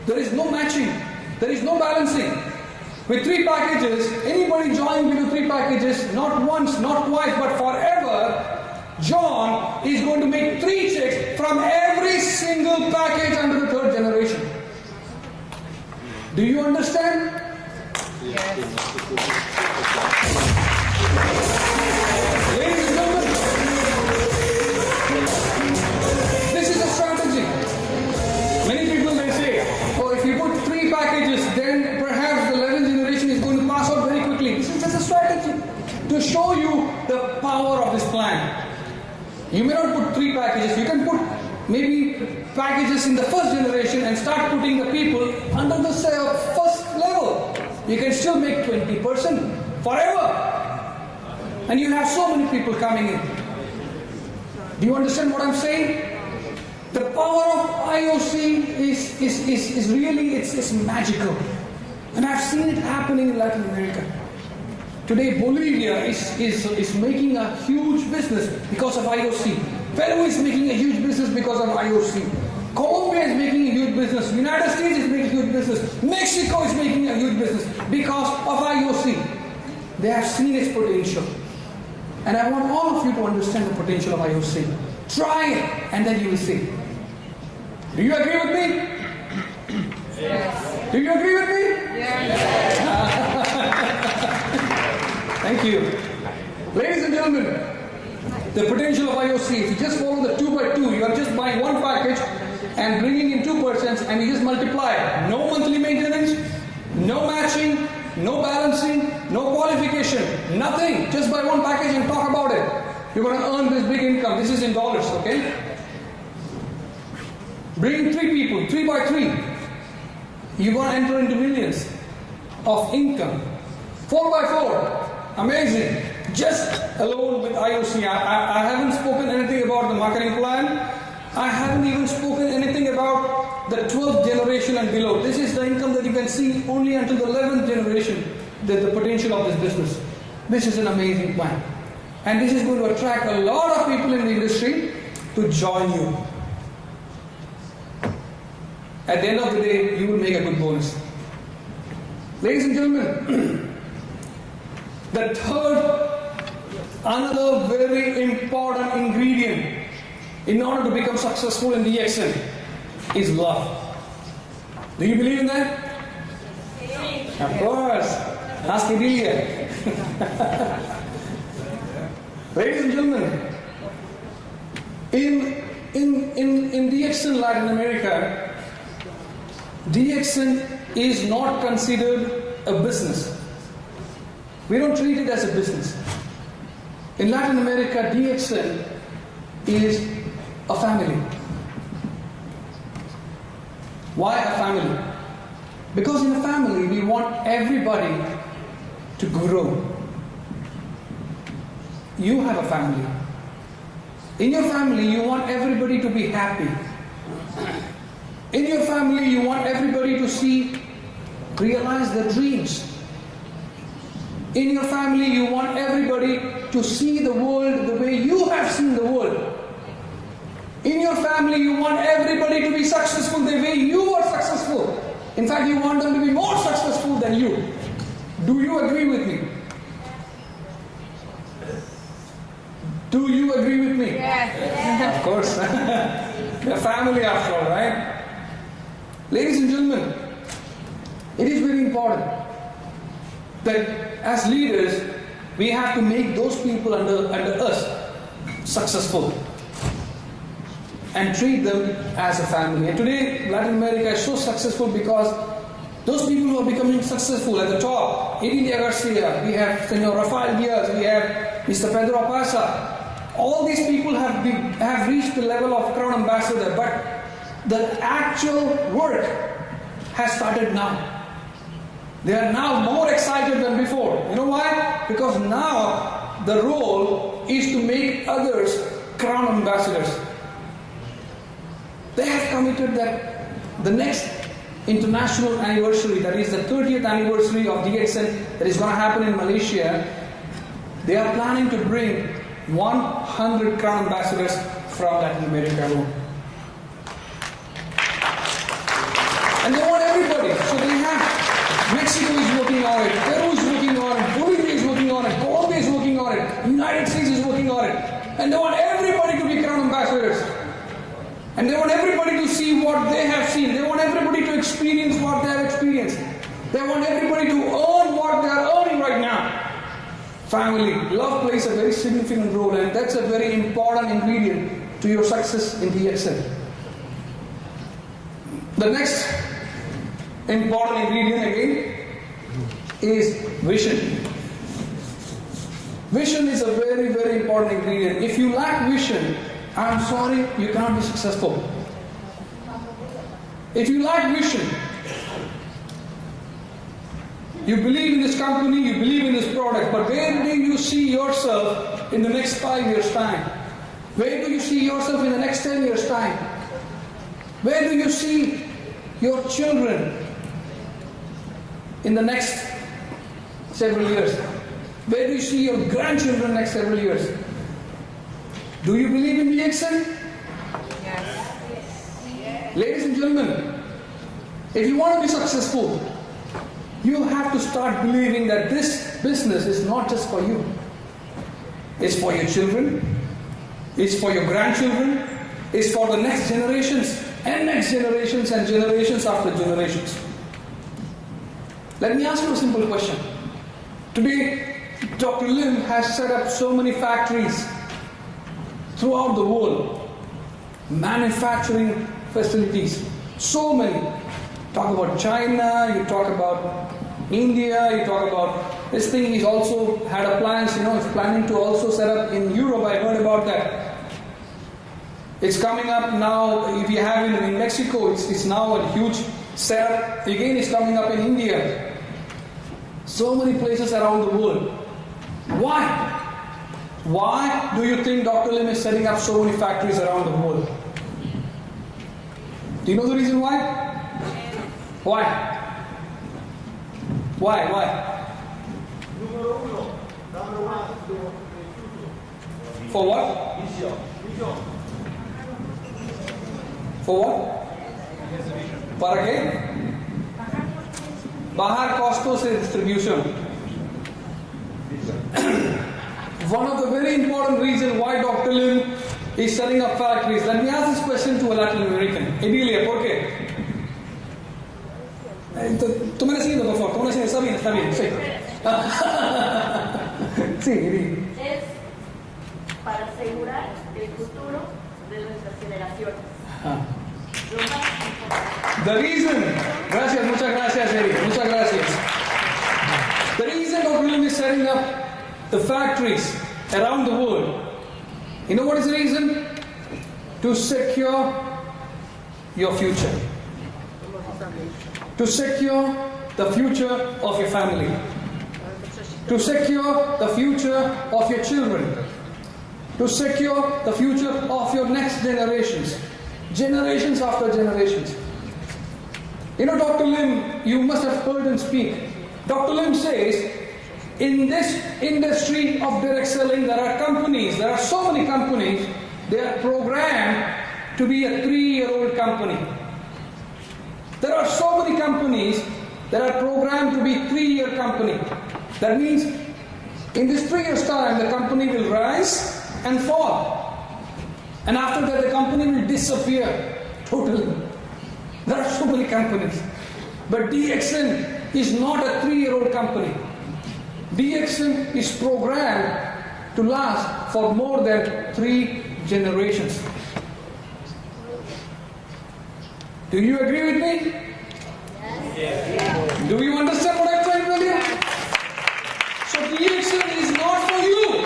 There is no matching. There is no balancing. With 3 packages, anybody joining below 3 packages, not once, not twice, but forever, John is going to make 3 checks from every single package under the third generation. Do you understand? Yes. Ladies and gentlemen, this is a strategy. Many people may say, oh, if you put 3 packages, then perhaps the 11th generation is going to pass out very quickly. This is just a strategy to show you the power of this plan. You may not put 3 packages. You can put maybe packages in the first generation and start putting the people under the first level. You can still make 20% forever. And you have so many people coming in. Do you understand what I'm saying? The power of IOC is really, it's magical. And I've seen it happening in Latin America. Today Bolivia is making a huge business because of IOC. Peru is making a huge business because of IOC. Colombia is making a huge business. United States is making a huge business. Mexico is making a huge business because of IOC. They have seen its potential. And I want all of you to understand the potential of IOC. Try it and then you will see. Do you agree with me? Yes. Do you agree with me? Yes. Thank you. Ladies and gentlemen, the potential of IOC, if you just follow the 2 by 2, you are just buying 1 package and bringing in 2% and you just multiply. No monthly maintenance, no matching, no balancing, no qualification, nothing. Just buy one package and talk about it. You're going to earn this big income. This is in dollars, okay? Bring 3 people, 3 by 3. You're going to enter into millions of income. 4 by 4. Amazing. Just alone with IOC. I haven't spoken anything about the marketing plan. I haven't even spoken anything about the 12th generation and below. This is the income that you can see only until the 11th generation, the potential of this business. This is an amazing plan. And this is going to attract a lot of people in the industry to join you. At the end of the day, you will make a good bonus. Ladies and gentlemen, the third, another very important ingredient in order to become successful in DXN is love. Do you believe in that? Of course. Ask Idilia. Ladies and gentlemen, in DXN Latin America, DXN is not considered a business. We don't treat it as a business. In Latin America, DXN is a family. Why a family? Because in a family, we want everybody to grow. You have a family. In your family, you want everybody to be happy. In your family, you want everybody to realize their dreams. In your family, you want everybody to see the world the way you have seen the world. In your family, you want everybody to be successful the way you are successful. In fact, you want them to be more successful than you. Do you agree with me? Do you agree with me? Yes. Of course. A family after all, right? Ladies and gentlemen, it is very important that as leaders, we have to make those people under us successful and treat them as a family. And today, Latin America is so successful because those people who are becoming successful at the top, Idilia Garcia, we have Senor Rafael Diaz, we have Mr. Pedro Apasa, all these people have reached the level of crown ambassador, but the actual work has started now. They are now more excited than before. You know why? Because now the role is to make others crown ambassadors. They have committed that the next international anniversary, that is the 30th anniversary of DXN that is going to happen in Malaysia, they are planning to bring 100 crown ambassadors from Latin America alone. And they want everybody. So they have Mexico is working on it, Peru is working on it, Bolivia is working on it, Colombia is working on it, United States is working on it. And they want everybody to be crown ambassadors. And they want everybody to see what they have seen. They want everybody to experience what they have experienced. They want everybody to earn what they are earning right now. Family, love plays a very significant role, and that's a very important ingredient to your success in DXN. The next important ingredient again is vision. Vision is a very, very important ingredient. If you lack vision, I'm sorry, you cannot be successful. If you lack vision, you believe in this company, you believe in this product, but where do you see yourself in the next 5 years' time? Where do you see yourself in the next 10 years' time? Where do you see your children in the next several years? Where do you see your grandchildren next several years? Do you believe in DXN? Yes. Ladies and gentlemen, if you want to be successful, you have to start believing that this business is not just for you. It's for your children, it's for your grandchildren, it's for the next generations and next generations and generations after generations. Let me ask you a simple question. Today, Dr. Lim has set up so many factories throughout the world, manufacturing facilities, so many. Talk about China, you talk about India, you talk about this thing. He's also had a plans, he's planning to also set up in Europe. I heard about that. It's coming up now. If you have in Mexico, it's now a huge setup. Again, it's coming up in India. So many places around the world. Why? Why do you think Dr. Lim is setting up so many factories around the world? Do you know the reason why? Why? Why? For what? For what? ¿Para qué? Bajar costos de distribution. One of the very important reasons why Dr. Lim is setting up factories. Let me ask this question to a Latin American. Emilia, ¿por qué? Toma asiento, por favor. Toma asiento. Está bien. Sí. Sí, es para asegurar el futuro de nuestras generaciones. Lo más importante. The reason, gracias, muchas gracias, Eri, muchas gracias. The reason Dr. Lim is setting up the factories around the world, you know what is the reason? To secure your future. To secure the future of your family. To secure the future of your children. To secure the future of your next generations. Generations after generations. Dr. Lim, you must have heard him speak. Dr. Lim says, in this industry of direct selling, there are so many companies, they are programmed to be a 3-year-old company. There are so many companies that are programmed to be 3-year company. That means, in this 3 years' time, the company will rise and fall. And after that, the company will disappear totally. There are so many companies. But DXN is not a 3-year-old company. DXN is programmed to last for more than 3 generations. Do you agree with me? Yes. Do you understand what I'm trying to tell you? So DXN is not for you.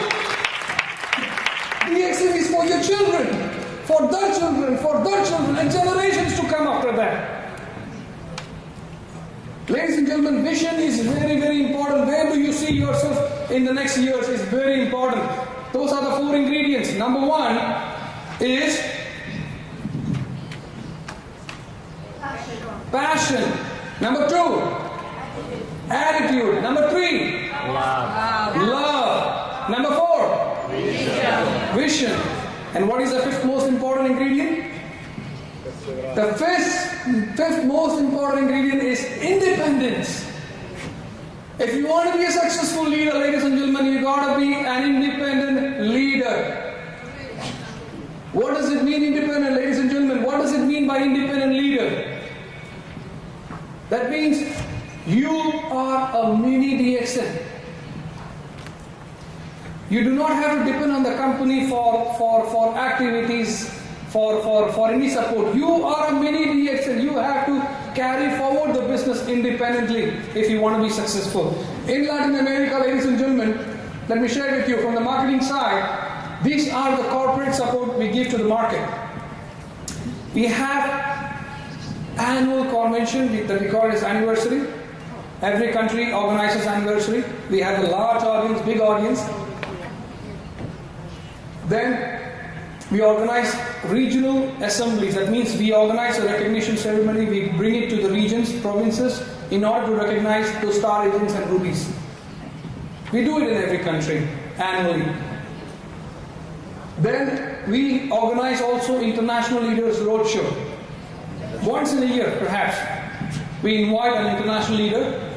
DXN is for your children, for their children, and generations to come after that. Ladies and gentlemen, vision is very, very important. Where do you see yourself in the next years is very important. Those are the 4 ingredients. Number 1 is passion. Number 2, attitude. Number 3, love. Number 4, vision. And what is the 5th most important ingredient? The 5th most important ingredient is independence. If you want to be a successful leader, ladies and gentlemen, you got to be an independent leader. What does it mean, independent, ladies and gentlemen? What does it mean by independent leader? That means you are a mini DXN. You do not have to depend on the company for activities, for any support. You are a mini DXN. You have to carry forward the business independently if you want to be successful. In Latin America, ladies and gentlemen, let me share with you from the marketing side, these are the corporate support we give to the market. We have annual convention that we call as anniversary. Every country organizes anniversary. We have a large audience, big audience. Then we organize regional assemblies. That means we organize a recognition ceremony. We bring it to the regions, provinces, in order to recognize those star agents and rubies. We do it in every country annually. Then we organize also International Leaders Roadshow. Once in a year, perhaps, we invite an international leader.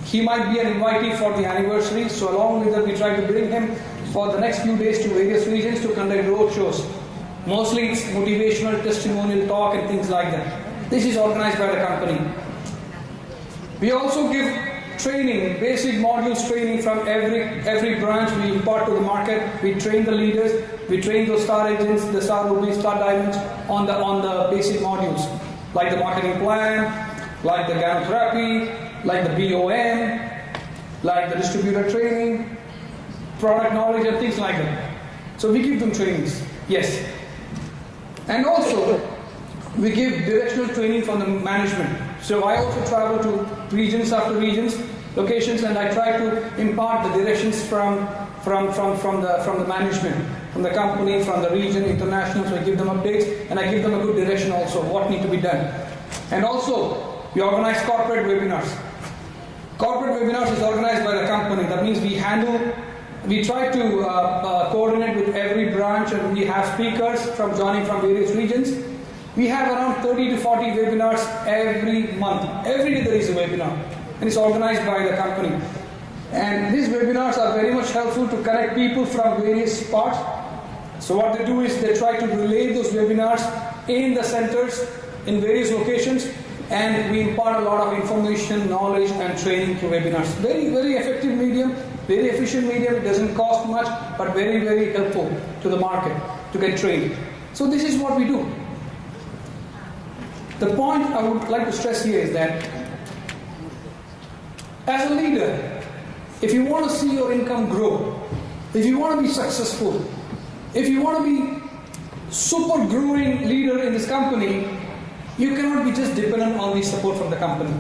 He might be an invitee for the anniversary, so along with that we try to bring him for the next few days to various regions to conduct road shows. Mostly it's motivational, testimonial talk and things like that. This is organized by the company. We also give training, basic modules training from every branch we impart to the market. We train the leaders, we train those star agents, the star rubies, star diamonds on the basic modules, like the marketing plan, like the gynotherapy, like the BOM, like the distributor training, product knowledge and things like that. So we give them trainings, yes. And also, we give directional training from the management. So I also travel to regions after regions, locations, and I try to impart the directions from the management, from the company, from the region, international. So I give them updates, and I give them a good direction also, what need to be done. And also, we organize corporate webinars. Corporate webinars is organized by the company. That means we try to coordinate with every branch, and we have speakers joining from various regions. We have around 30 to 40 webinars every month. Every day there is a webinar, and it's organized by the company. And these webinars are very much helpful to connect people from various parts. So what they do is they try to relay those webinars in the centers in various locations, and we impart a lot of information, knowledge, and training through webinars. Very, very effective medium, very efficient medium. It doesn't cost much, but very, very helpful to the market to get trained. So this is what we do. The point I would like to stress here is that as a leader, if you want to see your income grow, if you want to be successful, if you want to be super growing leader in this company, you cannot be just dependent on the support from the company.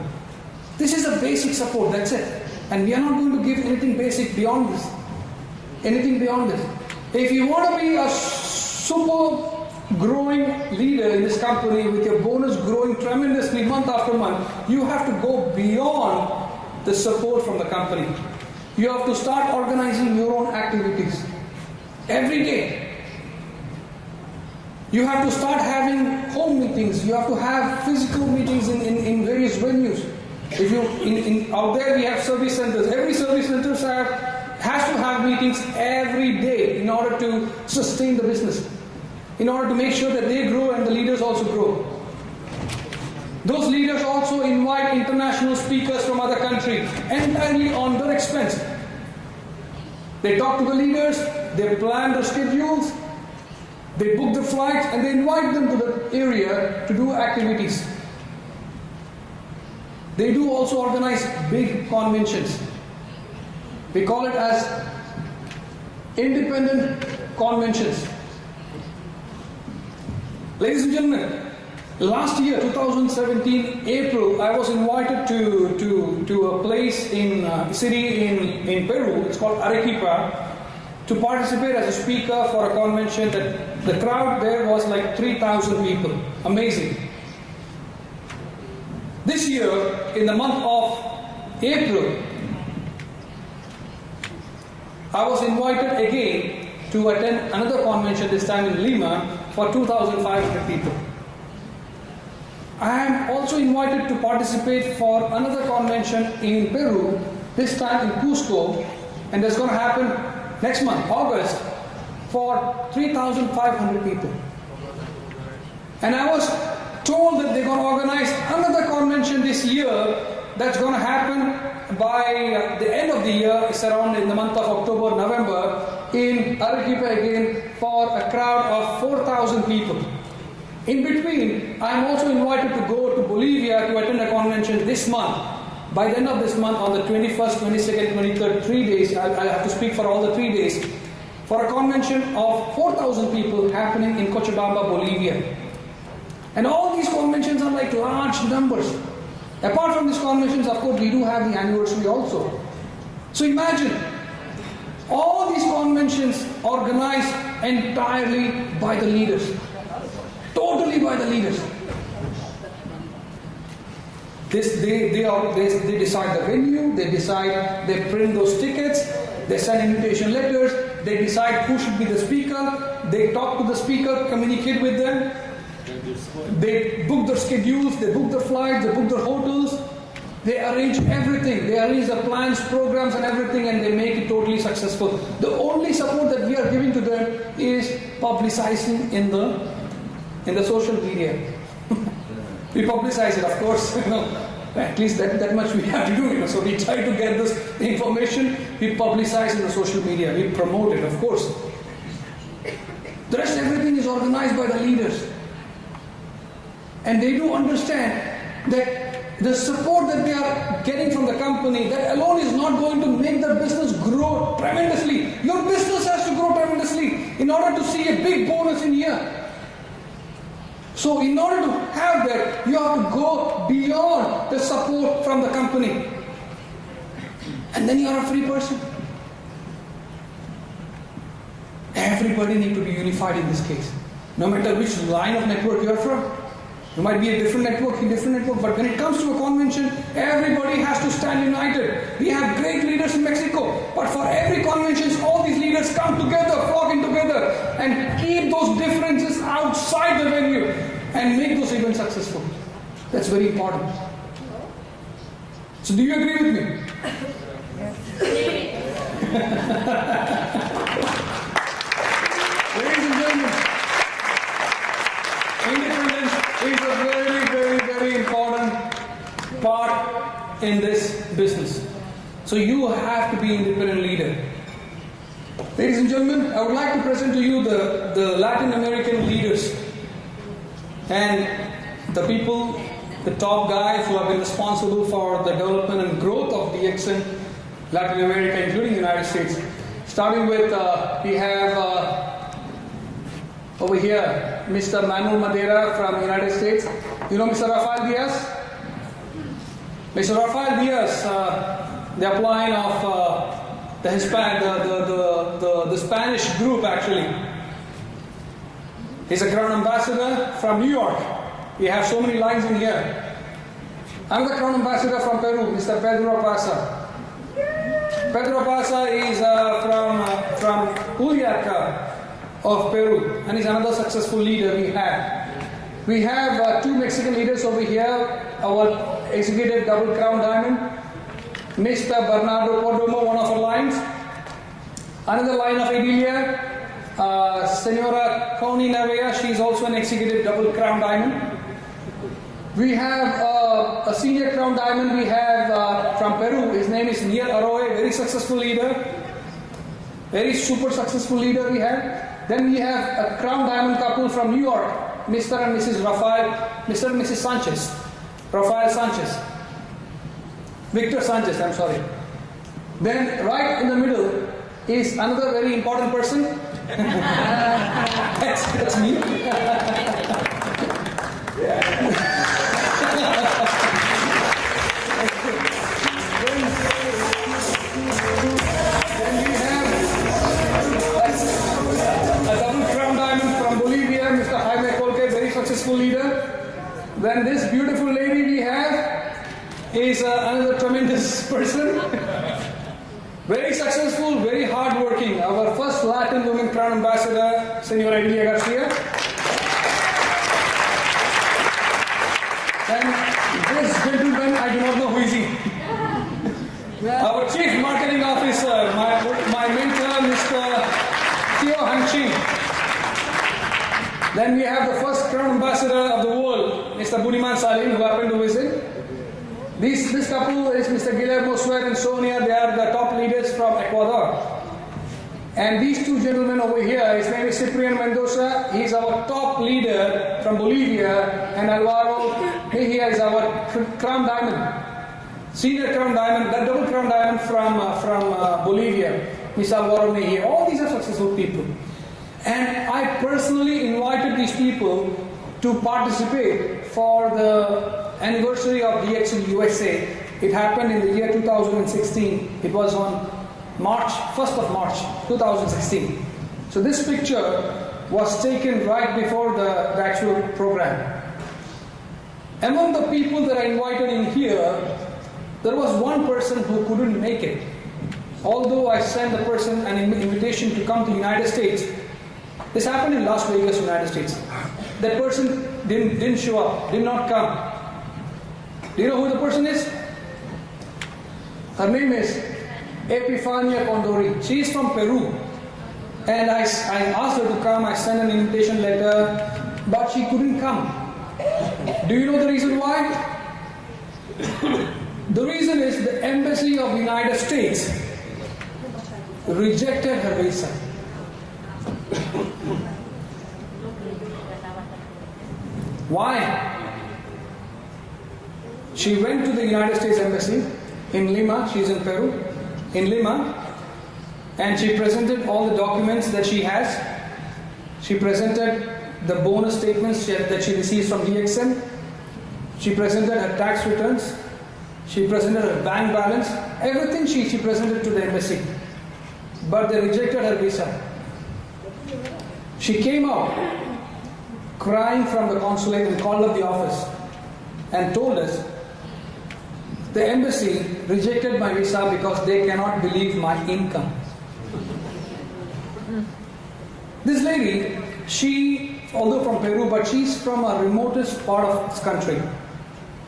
This is a basic support, that's it. And we are not going to give anything basic beyond this. Anything beyond this. If you want to be a super growing leader in this company with your bonus growing tremendously month after month, you have to go beyond the support from the company. You have to start organizing your own activities every day. You have to start having home meetings. You have to have physical meetings in various venues. If you out there we have service centers. Every service center has to have meetings every day in order to sustain the business, in order to make sure that they grow and the leaders also grow. Those leaders also invite international speakers from other countries entirely on their expense. They talk to the leaders, they plan their schedules, they book the flights, and they invite them to the area to do activities. They do also organize big conventions. We call it as independent conventions. Ladies and gentlemen, last year, 2017, April, I was invited to a place in city in Peru. It's called Arequipa, to participate as a speaker for a convention. That the crowd there was like 3,000 people. Amazing. This year, in the month of April, I was invited again to attend another convention, this time in Lima, for 2,500 people. I am also invited to participate for another convention in Peru, this time in Cusco, and that's going to happen next month, August, for 3,500 people. And I was told that they're going to organize another convention this year that's going to happen by the end of the year. It's around in the month of October, November, in Arequipa again for a crowd of 4,000 people. In between, I am also invited to go to Bolivia to attend a convention this month. By the end of this month, on the 21st, 22nd, 23rd, 3 days, I have to speak for all the 3 days, for a convention of 4,000 people happening in Cochabamba, Bolivia. And all these conventions are like large numbers. Apart from these conventions, of course, we do have the anniversary also. So imagine, all these conventions organized entirely by the leaders. Totally by the leaders. They decide the venue, they print those tickets, they send invitation letters, they decide who should be the speaker, they talk to the speaker, communicate with them, they book their schedules, they book their flights, they book their hotels, they arrange everything, they arrange the plans, programs and everything, and they make it totally successful. The only support that we are giving to them is publicizing in the social media. We publicize it, of course, at least that much we have to do, so we try to get this information, we publicize in the social media, we promote it, of course. The rest, everything is organized by the leaders. And they do understand that the support that they are getting from the company, that alone is not going to make the business grow tremendously. Your business has to grow tremendously in order to see a big bonus in here. So in order to have that, you have to go beyond the support from the company. And then you are a free person. Everybody needs to be unified in this case. No matter which line of network you are from. You might be a different network, but when it comes to a convention, everybody has to stand united. We have great leaders in Mexico, but for every convention, all these leaders come together, flock in together, and keep those differences outside the venue and make those events successful. That's very important. So do you agree with me? Ladies and gentlemen, independence is a very, very, very important part in this business. So you have to be an independent leader. Ladies and gentlemen, I would like to present to you the Latin American leaders and the people, the top guys who have been responsible for the development and growth of DXN Latin America, including the United States. Starting with, we have over here, Mr. Manuel Madeira from the United States. You know Mr. Rafael Diaz? Mr. Rafael Diaz, the upline of the Spanish group actually. He's a Crown Ambassador from New York. We have so many lines in here. I'm the Crown Ambassador from Peru, Mr. Pedro Pasa. Pedro Pasa is from Juliaca of Peru, and he's another successful leader we have. We have two Mexican leaders over here, our executive double crown diamond, Mr. Bernardo Perdomo, one of our lines. Another line of Edilia, Senora Connie Navea, she is also an executive double crown diamond. We have a senior crown diamond we have from Peru. His name is Niel Arroyo, very successful leader. Very super successful leader we have. Then we have a crown diamond couple from New York, Mr. and Mrs. Mr. and Mrs. Sanchez. Rafael Sanchez. Victor Sanchez, I'm sorry. Then right in the middle is another very important person. That's me. Then we have a double crown diamond from Bolivia, Mr. Jaime Colque, very successful leader. Then this beautiful lady we have is another tremendous person. Very successful, very hardworking. Our first Latin woman crown ambassador, Senora Edilia Garcia. And this gentleman, I do not know who is he. Our chief marketing officer, my mentor, Mr. Theo Hanqing. Then we have the first crown ambassador of the world, Mr. Budiman Salim, who happened to visit. This couple is Mr. Guillermo Suet and Sonia. They are the top leaders from Ecuador. And these two gentlemen over here, his name is Ciprian Mendoza. He is our top leader from Bolivia. And Alvaro Mejia is our crown diamond, senior crown diamond, that double crown diamond from Bolivia, Mr. Alvaro Mejia. All these are successful people. And I personally invited these people to participate for the anniversary of DXN USA. It happened in the year 2016. It was on first of March 2016. So this picture was taken right before the actual program. Among the people that I invited in here, there was one person who couldn't make it. Although I sent the person an invitation to come to the United States. This happened in Las Vegas, United States. That person didn't show up, did not come. Do you know who the person is? Her name is Epifania Condori. She is from Peru. And I asked her to come, I sent an invitation letter, but she couldn't come. Do you know the reason why? The reason is the Embassy of the United States rejected her visa. Why? She went to the United States Embassy in Lima, she's in Peru, in Lima, and she presented all the documents that she has. She presented the bonus statements that she receives from DXN. She presented her tax returns. She presented her bank balance. Everything she presented to the embassy. But they rejected her visa. She came out crying from the consulate and called up the office and told us, the embassy rejected my visa because they cannot believe my income. This lady, she, although from Peru, but she's from a remotest part of this country.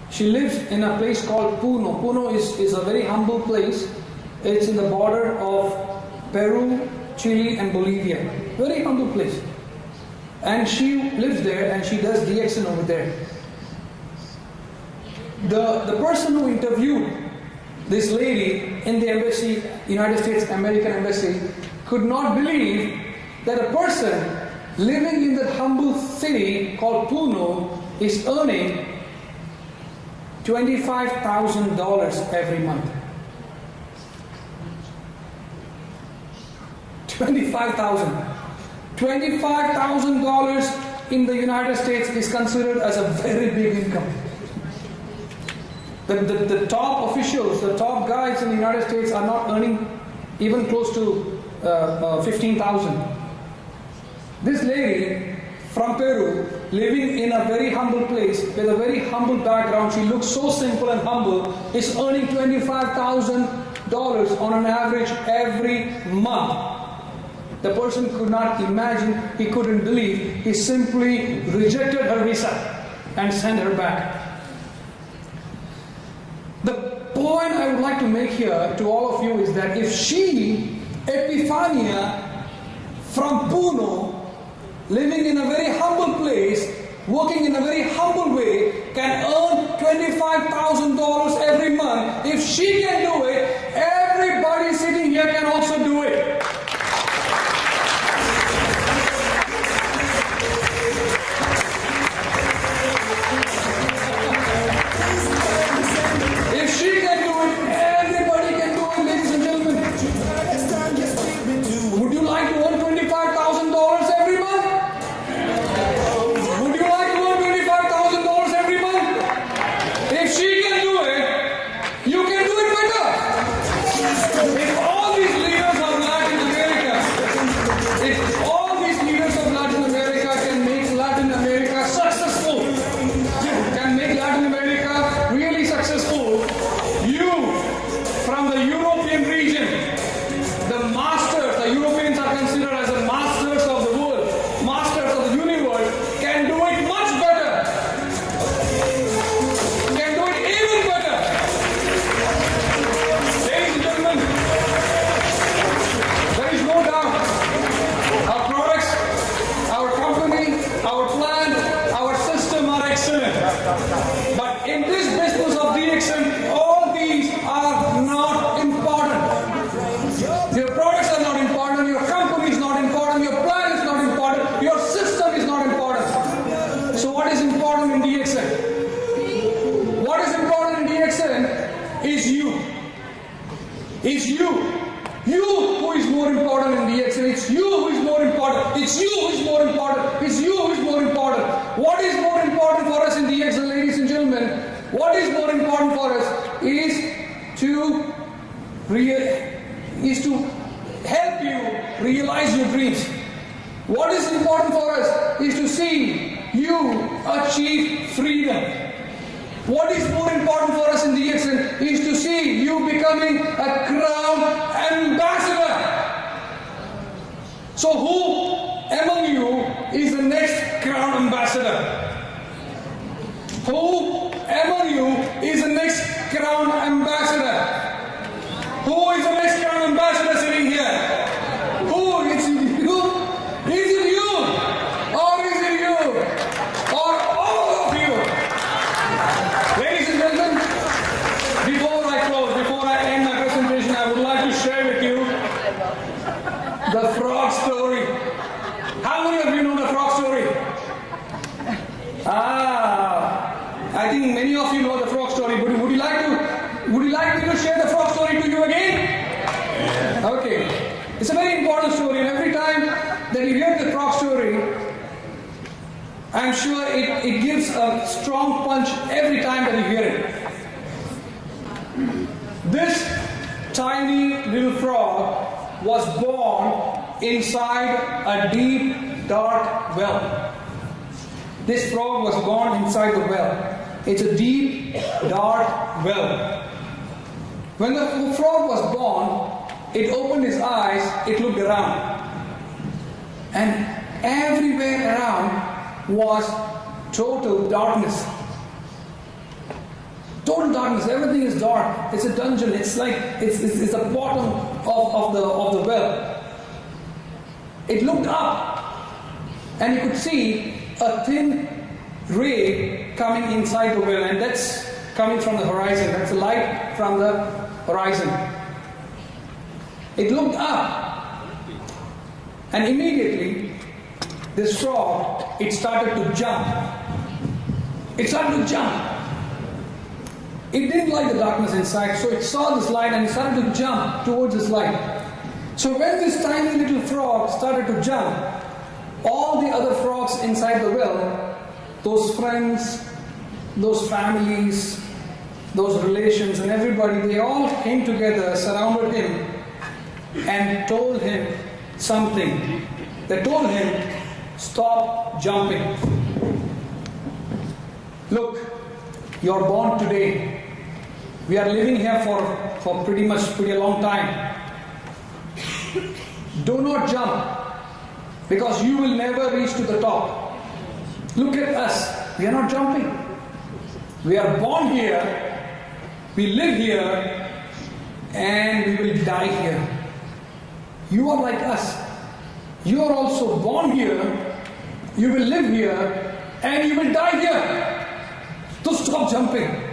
She lives in a place called Puno. Puno is a very humble place. It's in the border of Peru, Chile, and Bolivia. Very humble place. And she lives there and she does DXN over there. The person who interviewed this lady in the embassy, United States American Embassy, could not believe that a person living in that humble city called Puno is earning $25,000 every month. $25,000 in the United States is considered as a very big income. The top officials, the top guys in the United States are not earning even close to 15,000. This lady from Peru, living in a very humble place with a very humble background, she looks so simple and humble, is earning $25,000 on an average every month. The person could not imagine, he couldn't believe, he simply rejected her visa and sent her back. The point I would like to make here to all of you is that if she, Epifania, from Puno, living in a very humble place, working in a very humble way, can earn $25,000 every month, if she can do it, everybody sitting here can also do it. Is to help you realize your dreams. What is important for us is to see you achieve freedom. What is more important for us in DXN is to see you becoming a crown ambassador. So who among you is the next crown ambassador? Who among you is the next crown ambassador? Who is the next crown ambassador sitting here? Who? Is it you? Is it you? Or is it you? Or all of you? Ladies and gentlemen, before I close, before I end my presentation, I would like to share with you the frog story. How many of you know the frog story? I think many of you know the frog story, but when you hear the frog story, I'm sure it gives a strong punch every time that you hear it. This tiny little frog was born inside a deep, dark well. This frog was born inside the well. It's a deep, dark well. When the frog was born, it opened its eyes, it looked around. And everywhere around was total darkness. Total darkness, everything is dark. It's a dungeon, it's like, it's the bottom of the well. It looked up and you could see a thin ray coming inside the well, and that's coming from the horizon. That's the light from the horizon. It looked up, and immediately this frog, it started to jump. It started to jump. It didn't like the darkness inside, so it saw this light and it started to jump towards this light. So when this tiny little frog started to jump, all the other frogs inside the well, those friends, those families, those relations and everybody, they all came together, surrounded him and told him something. They told him, stop jumping. Look, you're born today. We are living here for pretty a long time. Do not jump, because you will never reach to the top. Look at us. We are not jumping. We are born here, we live here, and we will die here. You are like us. You are also born here, you will live here, and you will die here. So stop jumping.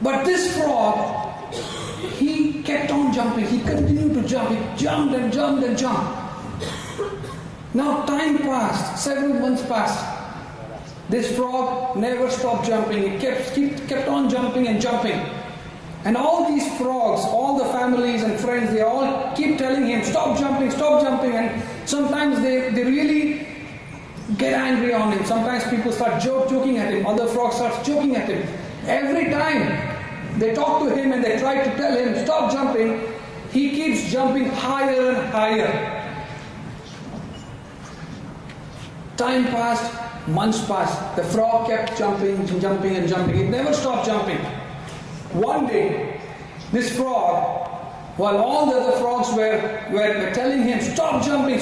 But this frog, he kept on jumping. He continued to jump. He jumped and jumped and jumped. Now time passed. Several months passed. This frog never stopped jumping. He kept on jumping and jumping. And all these frogs, all the families and friends, they all keep telling him, stop jumping, stop jumping. And sometimes they really get angry on him. Sometimes people start joking at him. Other frogs start joking at him. Every time they talk to him and they try to tell him, stop jumping, he keeps jumping higher and higher. Time passed, months passed. The frog kept jumping and jumping and jumping. It never stopped jumping. One day, this frog, while all the other frogs were telling him, stop jumping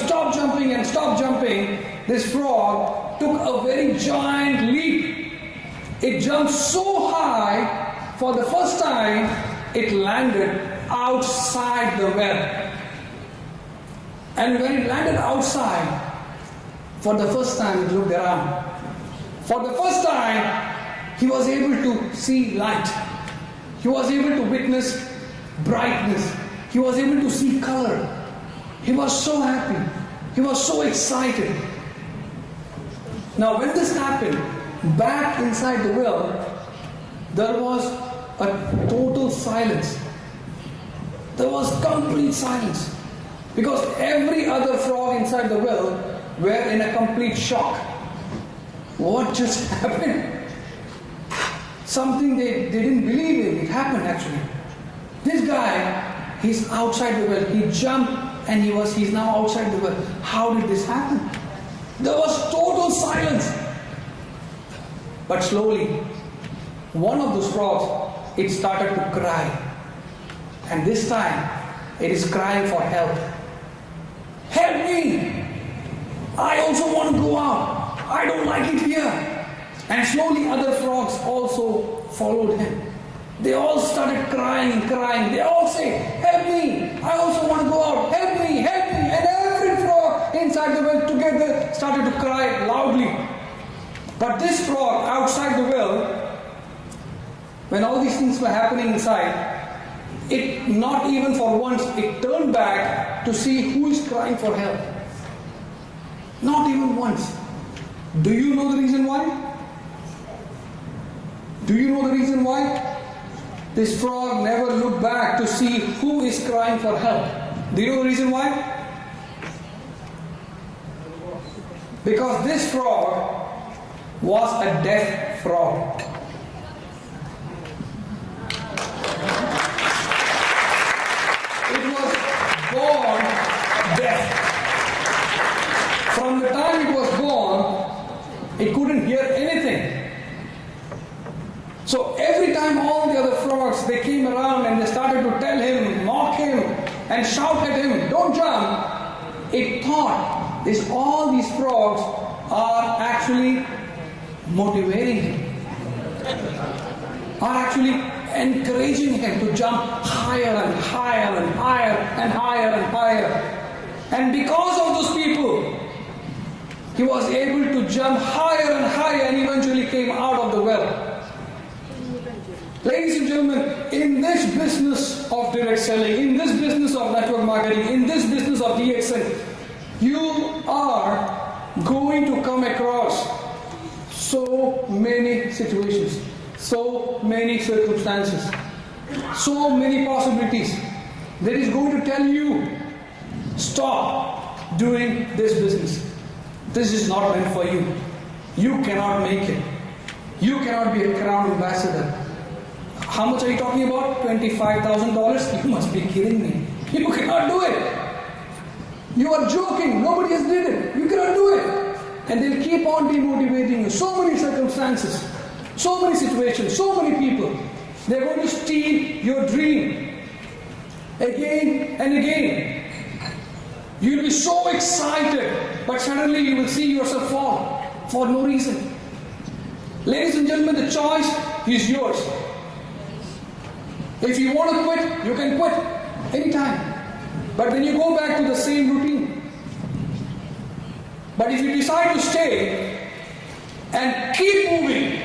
and stop jumping, this frog took a very giant leap. It jumped so high, for the first time, it landed outside the well. And when it landed outside, for the first time, it looked around. For the first time, he was able to see light. He was able to witness brightness. He was able to see color. He was so happy. He was so excited. Now when this happened, back inside the well, there was a total silence. There was complete silence. Because every other frog inside the well were in a complete shock. What just happened? Something they didn't believe in. It happened actually. This guy, he's outside the well. He jumped and he's now outside the well. How did this happen? There was total silence. But slowly, one of those frogs, it started to cry. And this time, it is crying for help. Help me! I also want to go out. I don't like it here. And slowly other frogs also followed him. They all started crying. They all say, help me! I also want to go out. Help me! And every frog inside the well together started to cry loudly. But this frog outside the well, when all these things were happening inside, it not even for once, it turned back to see who is crying for help. Not even once. Do you know the reason why? Do you know the reason why? This frog never looked back to see who is crying for help. Do you know the reason why? Because this frog was a deaf frog. It was born deaf. From the time it was born, it couldn't hear anything. So every time all the other frogs, they came around and they started to tell him, mock him, and shout at him, don't jump, it thought all these frogs are actually motivating him, are actually encouraging him to jump higher and higher and higher and higher and higher. And because of those people, he was able to jump higher and higher and eventually came out of the well. Ladies and gentlemen, in this business of direct selling, in this business of network marketing, in this business of DXN, you are going to come across so many situations, so many circumstances, so many possibilities that is going to tell you, stop doing this business. This is not meant for you. You cannot make it. You cannot be a crown ambassador. How much are you talking about? $25,000? You must be kidding me. You cannot do it. You are joking. Nobody has did it. You cannot do it. And they'll keep on demotivating you. So many circumstances, so many situations, so many people. They're going to steal your dream again and again. You'll be so excited, but suddenly you will see yourself fall for no reason. Ladies and gentlemen, the choice is yours. If you want to quit, you can quit anytime. But then you go back to the same routine. But if you decide to stay and keep moving,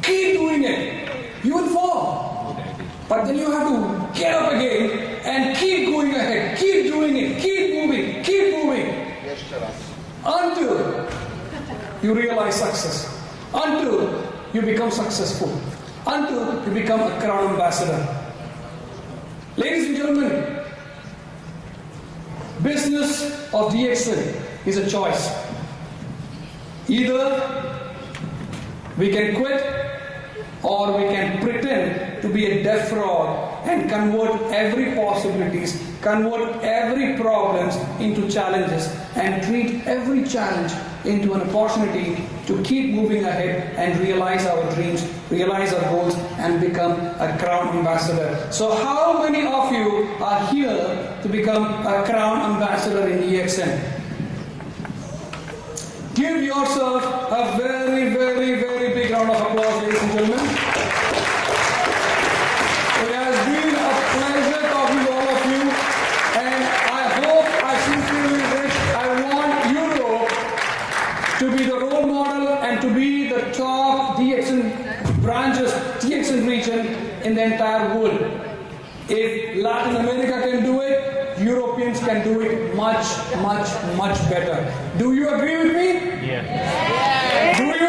keep doing it, you will fall. But then you have to get up again and keep going ahead, keep doing it, keep moving, until you realize success, until you become successful, until you become a crown ambassador. Ladies and gentlemen, business of DXN is a choice. Either we can quit or we can pretend to be a deaf frog and convert every possibilities, convert every problems into challenges and treat every challenge into an opportunity to keep moving ahead and realize our dreams, realize our goals and become a crown ambassador. So how many of you are here to become a crown ambassador in DXN? Give yourself a very, very, very big round of applause, ladies and gentlemen. It has been a pleasure talking to all of you, and I hope, I sincerely wish, I want Europe to be the role model and to be the top DXN branches, DXN region in the entire world. If Latin America can do it, Europeans can do it much, much, much better. Do you agree with me? Yeah. Do you